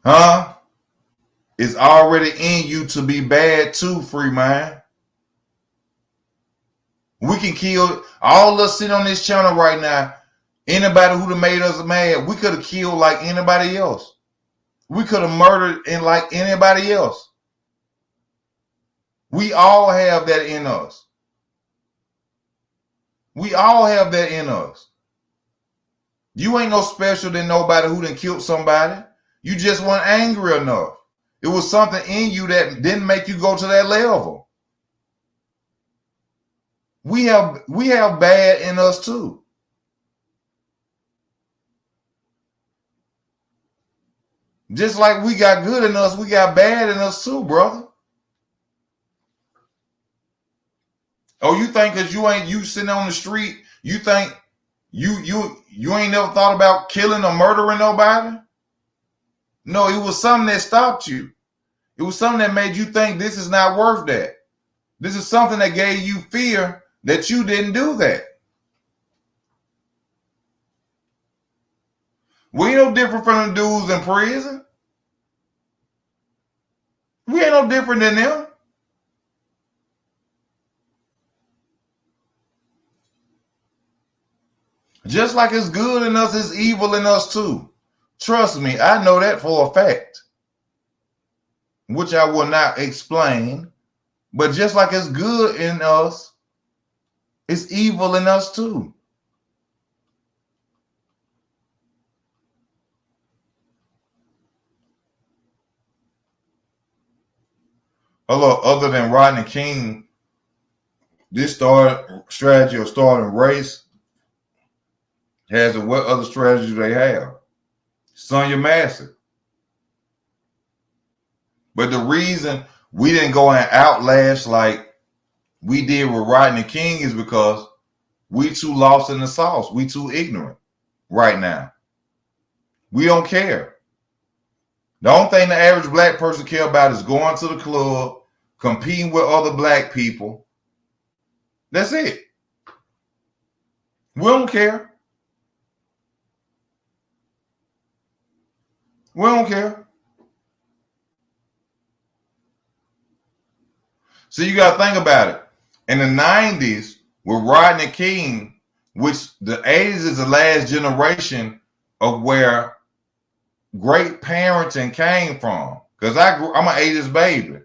Huh? It's already in you to be bad too, free mind. We can kill all of us sitting on this channel right now. Anybody who'd have made us mad, we could have killed like anybody else. We could have murdered like anybody else. We all have that in us. We all have that in us. You ain't no special than nobody who done killed somebody. You just weren't angry enough. It was something in you that didn't make you go to that level. We have bad in us too. Just like we got good in us, we got bad in us too, brother. Oh, you think because you sitting on the street, you think you ain't never thought about killing or murdering nobody? No, it was something that stopped you. It was something that made you think this is not worth that. This is something that gave you fear that you didn't do that. We ain't no different from the dudes in prison. We ain't no different than them. Just like it's good in us, it's evil in us too. Trust me, I know that for a fact, which I will not explain. But just like it's good in us, it's evil in us too. Hello, other than Rodney King, this strategy of starting race has what other strategy do they have? Sonya Massey. But the reason we didn't go and outlash like we did with Rodney King is because we too lost in the sauce. We too ignorant right now. We don't care. The only thing the average black person care about is going to the club, competing with other black people. That's it. We don't care. We don't care. So you got to think about it. In the 90s, with Rodney King, which the 80s is the last generation of where great parenting came from. Because I'm an 80s baby.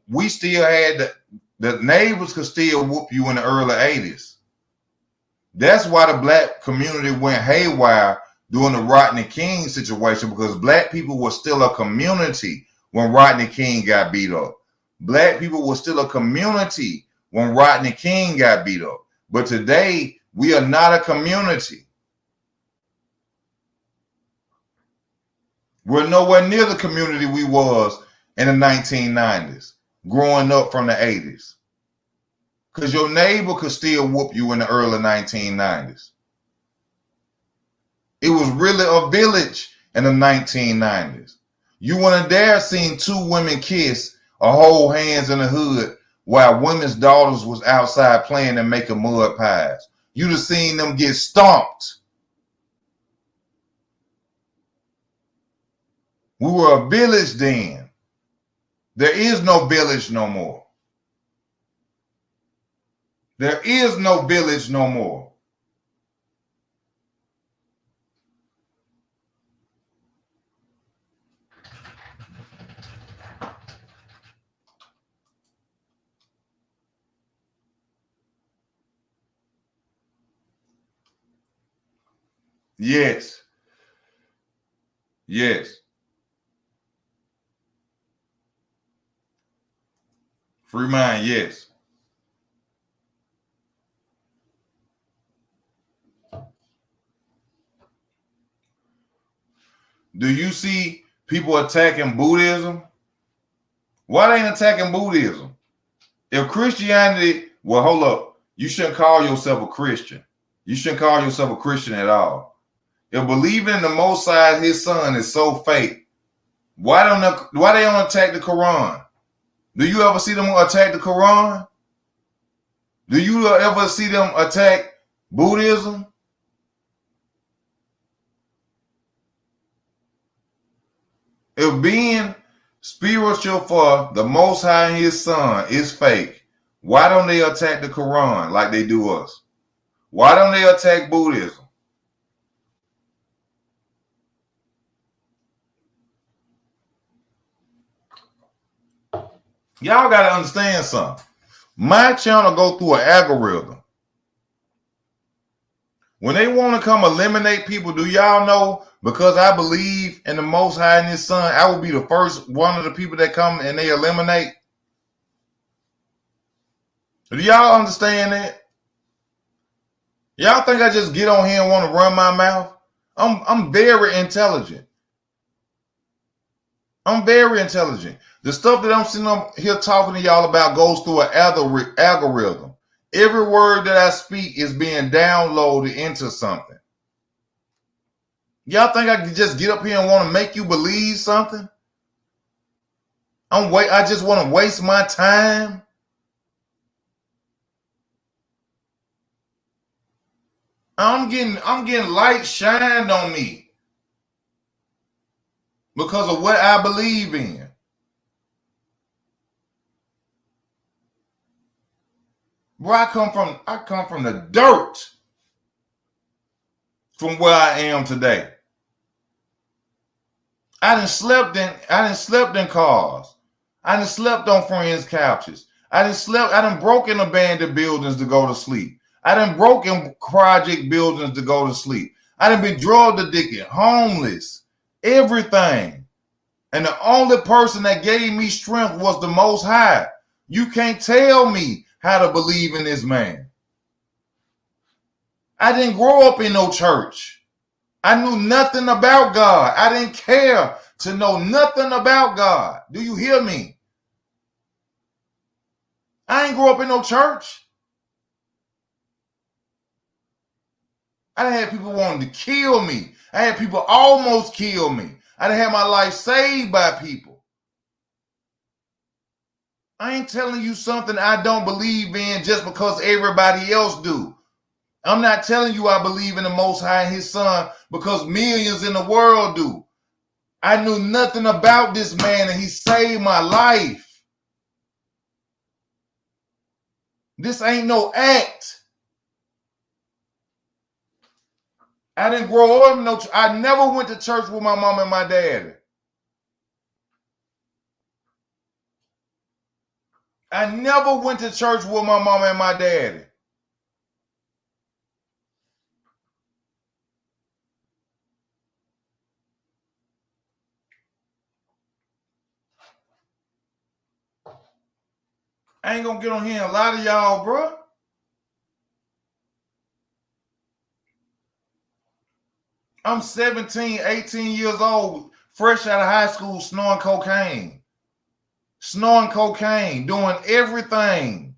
We still had the neighbors could still whoop you in the early 80s. That's why the black community went haywire during the Rodney King situation, because black people were still a community when Rodney King got beat up. Black people were still a community when Rodney King got beat up. But today, we are not a community. We're nowhere near the community we was in the 1990s, growing up from the 80s. Because your neighbor could still whoop you in the early 1990s. It was really a village in the 1990s. You wouldn't dare seen two women kiss or hold hands in the hood while women's daughters was outside playing and making mud pies. You'd have seen them get stomped. We were a village then. There is no village no more. There is no village no more. Yes. Yes. Free mind, yes. Do you see people attacking Buddhism? Why they ain't attacking Buddhism? If Christianity, well, hold up. You shouldn't call yourself a Christian. You shouldn't call yourself a Christian at all. If believing in the Most High, his son, is so fake, why they don't attack the Quran? Do you ever see them attack the Quran? Do you ever see them attack Buddhism? If being spiritual for the Most High and his son is fake, why don't they attack the Quran like they do us? Why don't they attack Buddhism? Y'all got to understand something. My channel go through an algorithm. When they want to come eliminate people, do y'all know, because I believe in the Most High and his son, I will be the first one of the people that come and they eliminate? Do y'all understand that? Y'all think I just get on here and want to run my mouth? I'm very intelligent. I'm very intelligent. The stuff that I'm sitting up here talking to y'all about goes through an algorithm. Every word that I speak is being downloaded into something. Y'all think I can just get up here and want to make you believe something? I just want to waste my time? I'm getting light shined on me because of what I believe in. Bro, I come from the dirt from where I am today. I done slept in cars. I done slept on friends' couches. I done broken abandoned buildings to go to sleep. I done broken project buildings to go to sleep. I done been drug addicted, homeless, everything. And the only person that gave me strength was the Most High. You can't tell me how to believe in this man. I didn't grow up in no church. I knew nothing about God. I didn't care to know nothing about God. Do you hear me? I ain't grow up in no church. I had people wanting to kill me. I had people almost kill me. I done had my life saved by people. I ain't telling you something I don't believe in just because everybody else do. I'm not telling you I believe in the Most High and his son because millions in the world do. I knew nothing about this man and he saved my life. This ain't no act. I didn't grow up in no church. I never went to church with my mom and my daddy. I never went to church with my mom and my daddy. I ain't gonna get on here and lie to y'all, bro. I'm 17, 18 years old, fresh out of high school, snorting cocaine. Snorting cocaine, doing everything.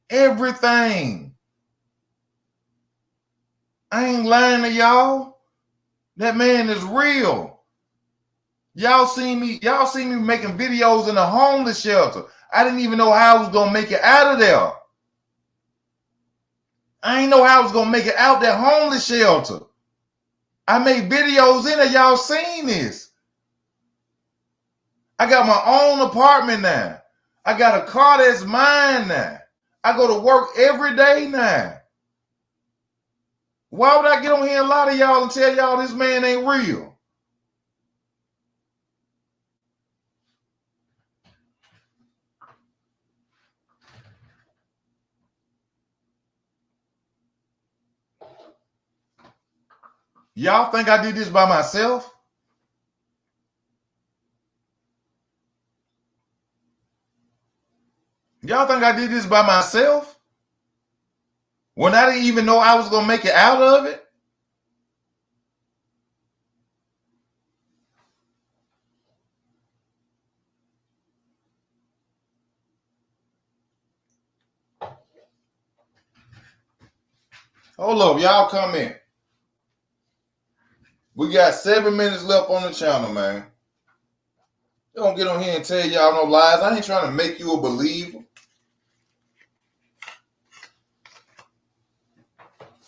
Everything. I ain't lying to y'all. That man is real. Y'all see me making videos in a homeless shelter. I didn't even know how I was gonna make it out of there. I ain't know how I was gonna make it out that homeless shelter. I made videos in it. Y'all seen this. I got my own apartment now. I got a car that's mine now. I go to work every day now. Why would I get on here and lie to y'all and tell y'all this man ain't real? Y'all think I did this by myself? Y'all think I did this by myself? When I didn't even know I was going to make it out of it? Hold up, y'all come in. We got 7 minutes left on the channel, man. Don't get on here and tell y'all no lies. I ain't trying to make you a believer.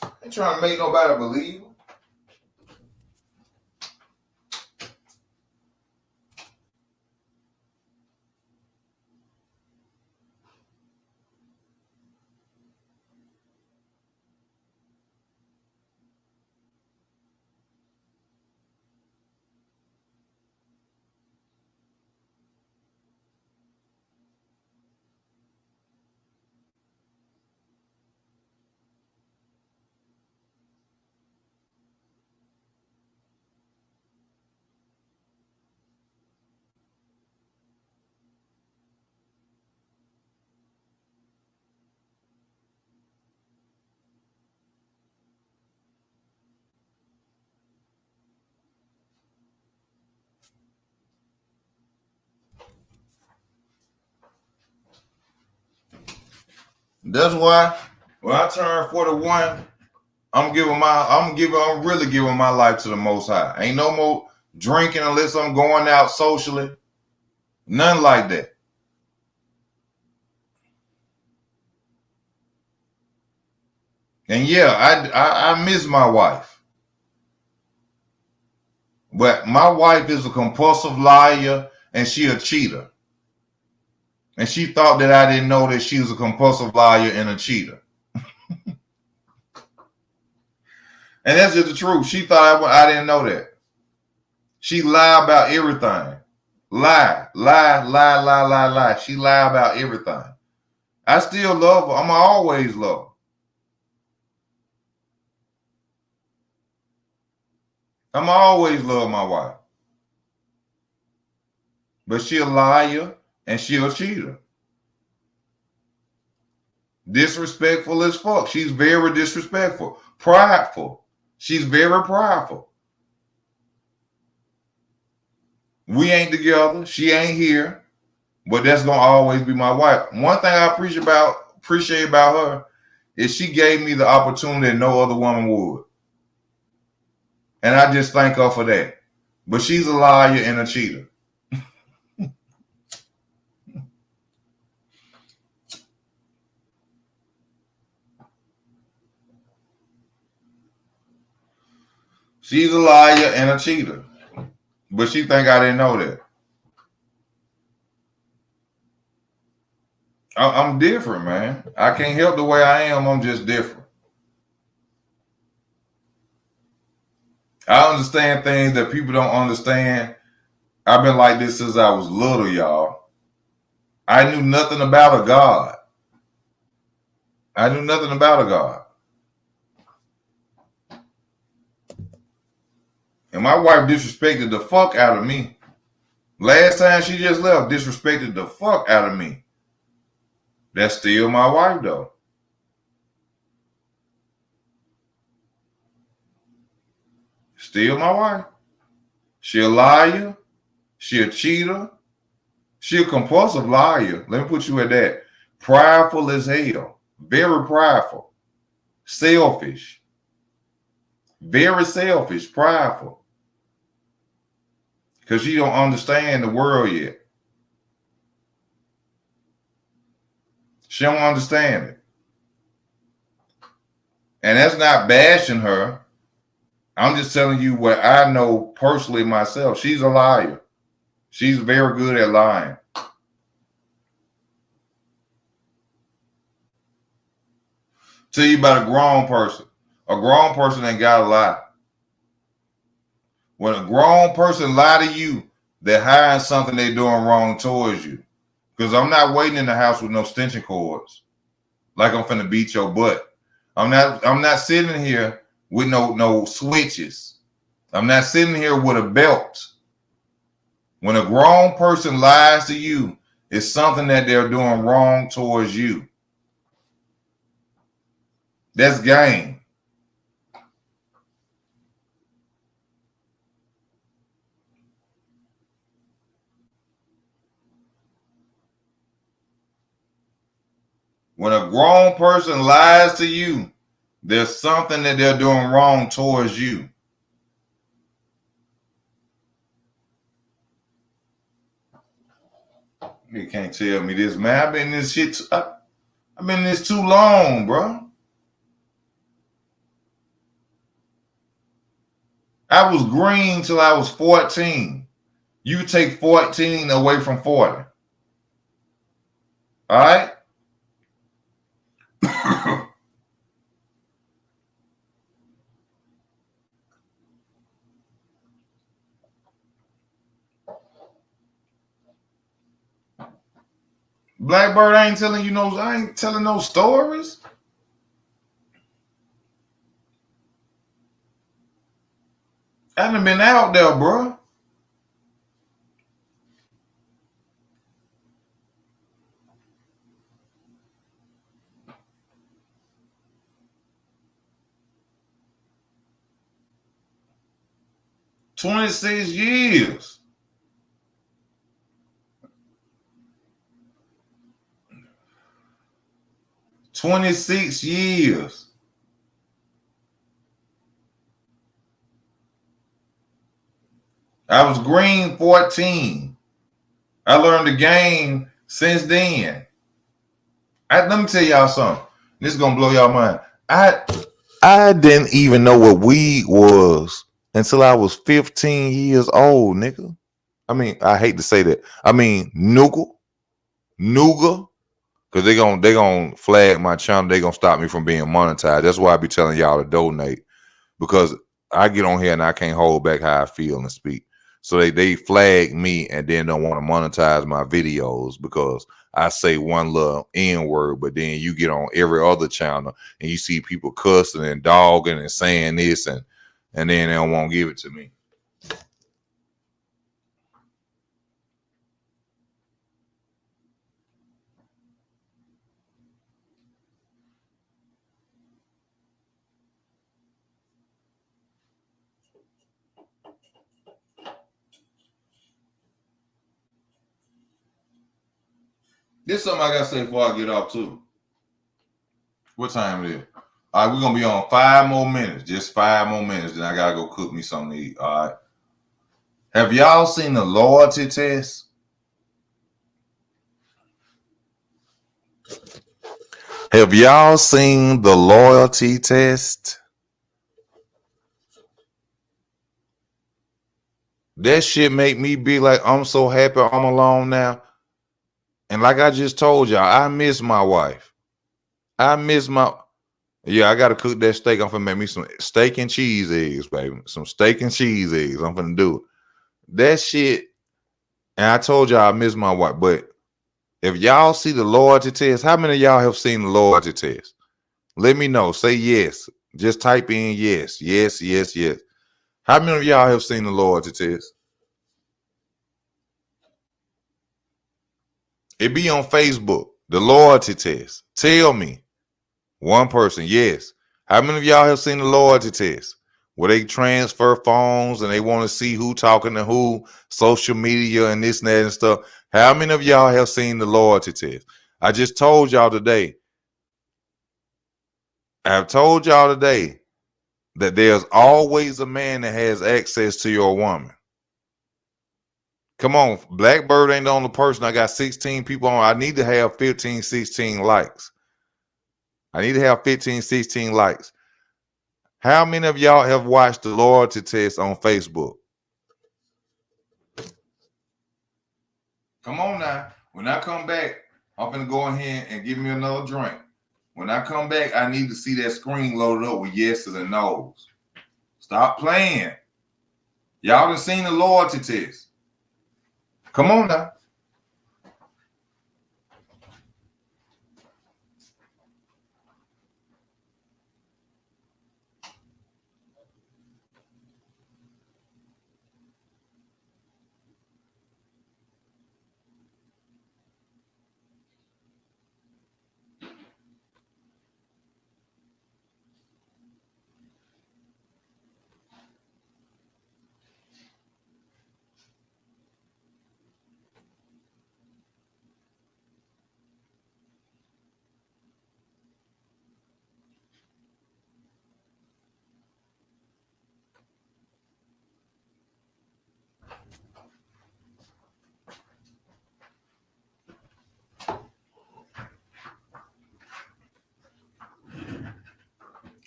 I ain't trying to make nobody a believer. That's why when I turn 41, I'm really giving my life to the Most High. Ain't no more drinking unless I'm going out socially. None like that. And yeah, I miss my wife. But my wife is a compulsive liar and she a cheater. And she thought that I didn't know that she was a compulsive liar and a cheater. And that's just the truth. She thought I didn't know that. She lied about everything. Lie. She lied about everything. I still love her. I'm always love her. I'm always love my wife. But she a liar and she a cheater. Disrespectful as fuck. She's very disrespectful. Prideful. She's very prideful. We ain't together. She ain't here. But that's gonna always be my wife. One thing I appreciate about her is she gave me the opportunity that no other woman would. And I just thank her for that. But she's a liar and a cheater. She's a liar and a cheater. But she think I didn't know that. I'm different, man. I can't help the way I am. I'm just different. I understand things that people don't understand. I've been like this since I was little, y'all. I knew nothing about a God. I knew nothing about a God. And my wife disrespected the fuck out of me. Last time she just left, disrespected the fuck out of me. That's still my wife, though. Still my wife. She a liar. She a cheater. She a compulsive liar. Let me put you at that. Prideful as hell. Very prideful. Selfish. Very selfish. Prideful. Because she don't understand the world yet. She don't understand it. And that's not bashing her. I'm just telling you what I know personally myself. She's a liar. She's very good at lying. Tell you about a grown person. A grown person ain't got to lie. When a grown person lie to you, they're hiding something they're doing wrong towards you. Because I'm not waiting in the house with no extension cords. Like I'm finna beat your butt. I'm not sitting here with no switches. I'm not sitting here with a belt. When a grown person lies to you, it's something that they're doing wrong towards you. That's game. When a grown person lies to you, there's something that they're doing wrong towards you. You can't tell me this, man. I've been in this shit. I've been in this too long, bro. I was green till I was 14. You take 14 away from 40. All right? Blackbird, I ain't telling no stories. I done been out there, bro. $26 years. $26 years. I was green 14. I learned the game since then. Let me tell y'all something. This is gonna blow y'all mind. I didn't even know what weed was until I was 15 years old, nigga. I mean, I hate to say that. I mean, nougat, because they gonna flag my channel. They gonna stop me from being monetized. That's why I be telling y'all to donate, because I get on here and I can't hold back how I feel and speak. So they flag me and then don't want to monetize my videos because I say one little N word, but then you get on every other channel and you see people cussing and dogging and saying this and then they don't want to give it to me. This is something I gotta say before I get off too. What time it is? All right, we're gonna be on 5 more minutes. Just 5 more minutes. Then I gotta go cook me something to eat. All right. Have y'all seen the loyalty test? Have y'all seen the loyalty test? That shit make me be like, I'm so happy I'm alone now. And like I just told y'all, I miss my wife. I miss my I gotta cook that steak. I'm finna make me some steak and cheese eggs, baby. Some steak and cheese eggs. I'm finna do it. That shit. And I told y'all I miss my wife. But if y'all see the loyalty test, how many of y'all have seen the loyalty test? Let me know. Say yes. Just type in yes. Yes, yes, yes. How many of y'all have seen the loyalty test? It be on Facebook. The loyalty test. Tell me. One person, yes. How many of y'all have seen the loyalty test? Where they transfer phones and they want to see who talking to who, social media and this and that and stuff. How many of y'all have seen the loyalty test? I just told y'all today. I've told y'all today that there's always a man that has access to your woman. Come on, Blackbird ain't the only person. I got 16 people on. I need to have 15, 16 likes. I need to have 15, 16 likes. How many of y'all have watched the loyalty test on Facebook? Come on now. When I come back, I'm gonna go ahead and give me another drink. When I come back, I need to see that screen loaded up with yeses and nos. Stop playing. Y'all done seen the loyalty test. Come on now.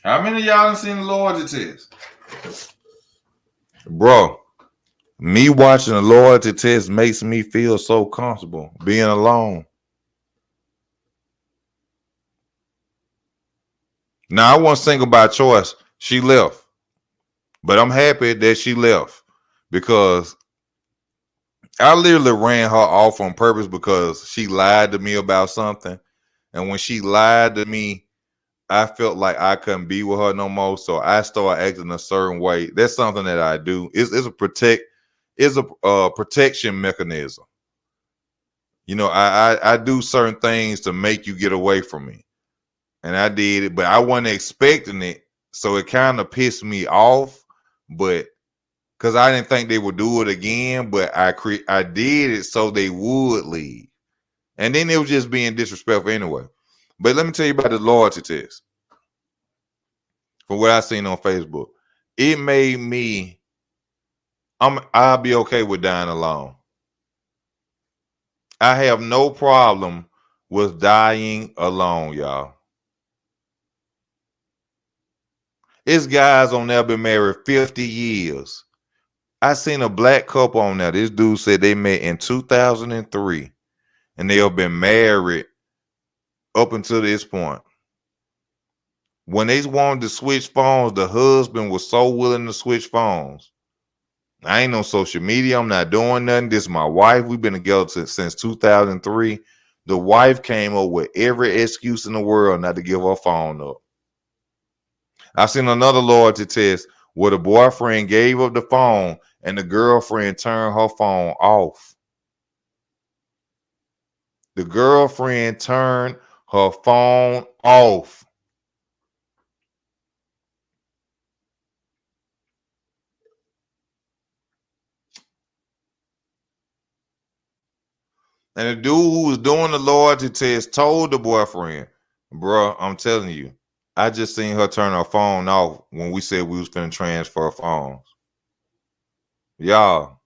How many of y'all done seen the loyalty test? Bro, me watching the loyalty test makes me feel so comfortable being alone. Now, I wasn't single by choice. She left. But I'm happy that she left because I literally ran her off on purpose because she lied to me about something. And when she lied to me, I felt like I couldn't be with her no more. So I started acting a certain way. That's something that I do. It's a protection mechanism. You know, I do certain things to make you get away from me. And I did it, but I wasn't expecting it. So it kind of pissed me off. But because I didn't think they would do it again, but I did it so they would leave. And then it was just being disrespectful anyway. But let me tell you about the loyalty test. From what I seen on Facebook, it made me I'll be okay with dying alone. I have no problem with dying alone, y'all. It's guys on there been married 50 years. I seen a black couple on there. This dude said they met in 2003 and they have been married up until this point. When they wanted to switch phones, the husband was so willing to switch phones. I ain't on social media. I'm not doing nothing. This is my wife. We've been together since 2003. The wife came up with every excuse in the world not to give her phone up. I seen another loyalty test where the boyfriend gave up the phone and the girlfriend turned her phone off. The girlfriend turned her phone off. And the dude who was doing the loyalty test told the boyfriend, bro, I'm telling you, I just seen her turn her phone off when we said we was finna transfer phones. Y'all,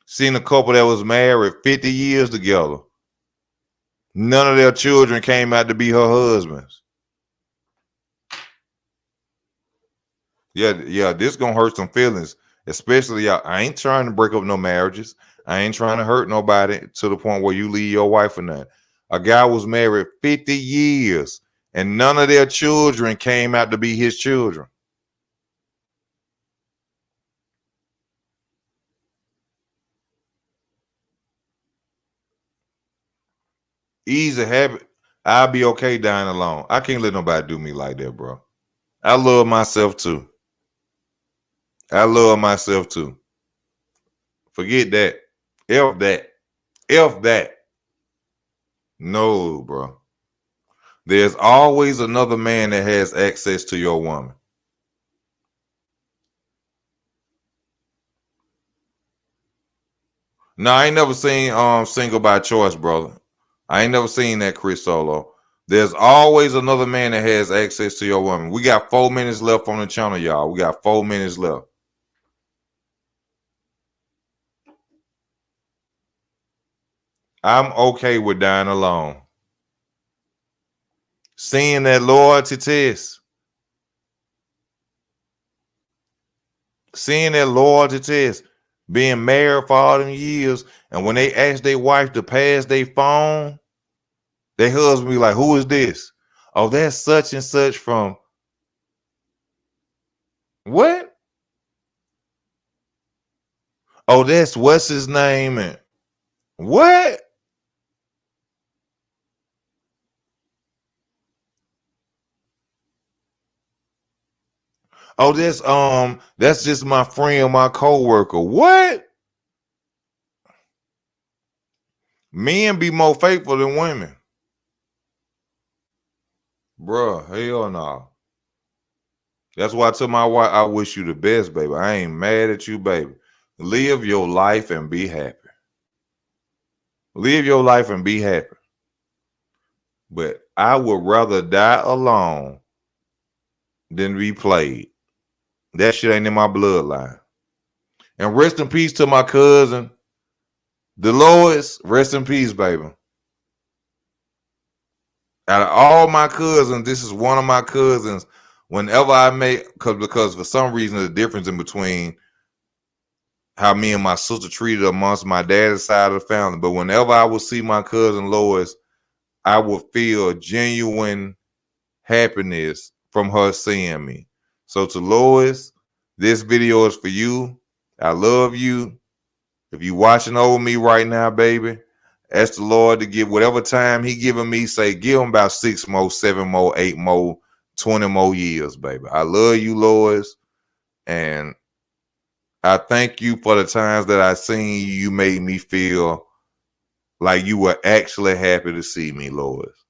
Seen a couple that was married 50 years together. None of their children came out to be her husbands. Yeah, this gonna hurt some feelings, especially y'all. I ain't trying to break up no marriages. I ain't trying to hurt nobody to the point where you leave your wife or nothing. A guy was married 50 years and none of their children came out to be his children. Easy habit. I'll be okay dying alone. I can't let nobody do me like that, bro. I love myself too. I love myself too. Forget that. F that. F that. No, bro. There's always another man that has access to your woman. No, I ain't never seen Single by Choice, brother. I ain't never seen that, Chris Solo. There's always another man that has access to your woman. We got 4 minutes left on the channel, y'all. We got 4 minutes left. I'm okay with dying alone. Seeing that loyalty test. Seeing that loyalty test. Being married for all them years. And when they ask their wife to pass their phone, their husband be like, who is this? Oh, that's such and such from. What? Oh, that's what's his name? And what? Oh, that's just my friend, my coworker. What? Men be more faithful than women. Bruh, hell no. That's why I tell my wife, I wish you the best, baby. I ain't mad at you, baby. Live your life and be happy. Live your life and be happy. But I would rather die alone than be played. That shit ain't in my bloodline. And rest in peace to my cousin, Dolores. Rest in peace, baby. Out of all my cousins, this is one of my cousins. Whenever I make, because for some reason the difference in between how me and my sister treated amongst my dad's side of the family, but whenever I would see my cousin Lois, I would feel genuine happiness from her seeing me. So to Lois, this video is for you. I love you. If you watching over me right now, baby, ask the Lord to give whatever time he giving me, say give him about 6 more, 7 more, 8 more, 20 more years, baby. I love you, Lois. And I thank you for the times that I seen you. You made me feel like you were actually happy to see me, Lois.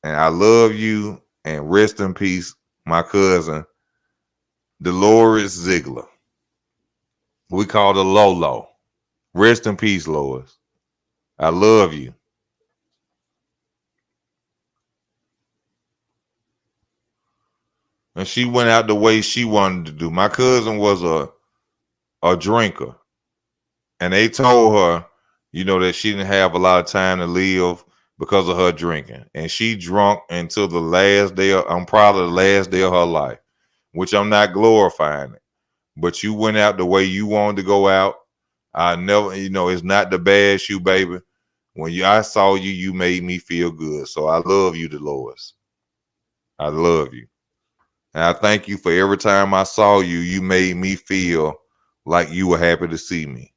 And I love you. And rest in peace, my cousin, Dolores Ziegler. We call her Lolo. Rest in peace, Lois. I love you. And she went out the way she wanted to do. My cousin was a drinker. And they told her, you know, that she didn't have a lot of time to live because of her drinking. And she drunk until the last day, I'm proud of the last day of her life, which I'm not glorifying it. But you went out the way you wanted to go out. I never, you know, it's not to bash you, baby. When I saw you, you made me feel good. So I love you, Dolores. I love you. And I thank you for every time I saw you, you made me feel like you were happy to see me.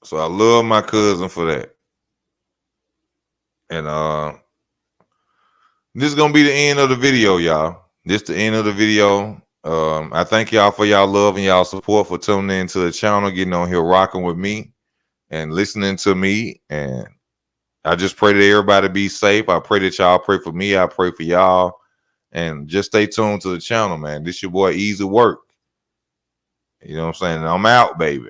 So I love my cousin for that. And this is gonna be the end of the video, y'all. This the end of the video. I thank y'all for y'all love and y'all support for tuning into the channel, getting on here rocking with me and listening to me. And I just pray that everybody be safe. I pray that y'all pray for me. I pray for y'all. And just stay tuned to the channel, man. This your boy Easy Work. You know what I'm saying? I'm out, baby.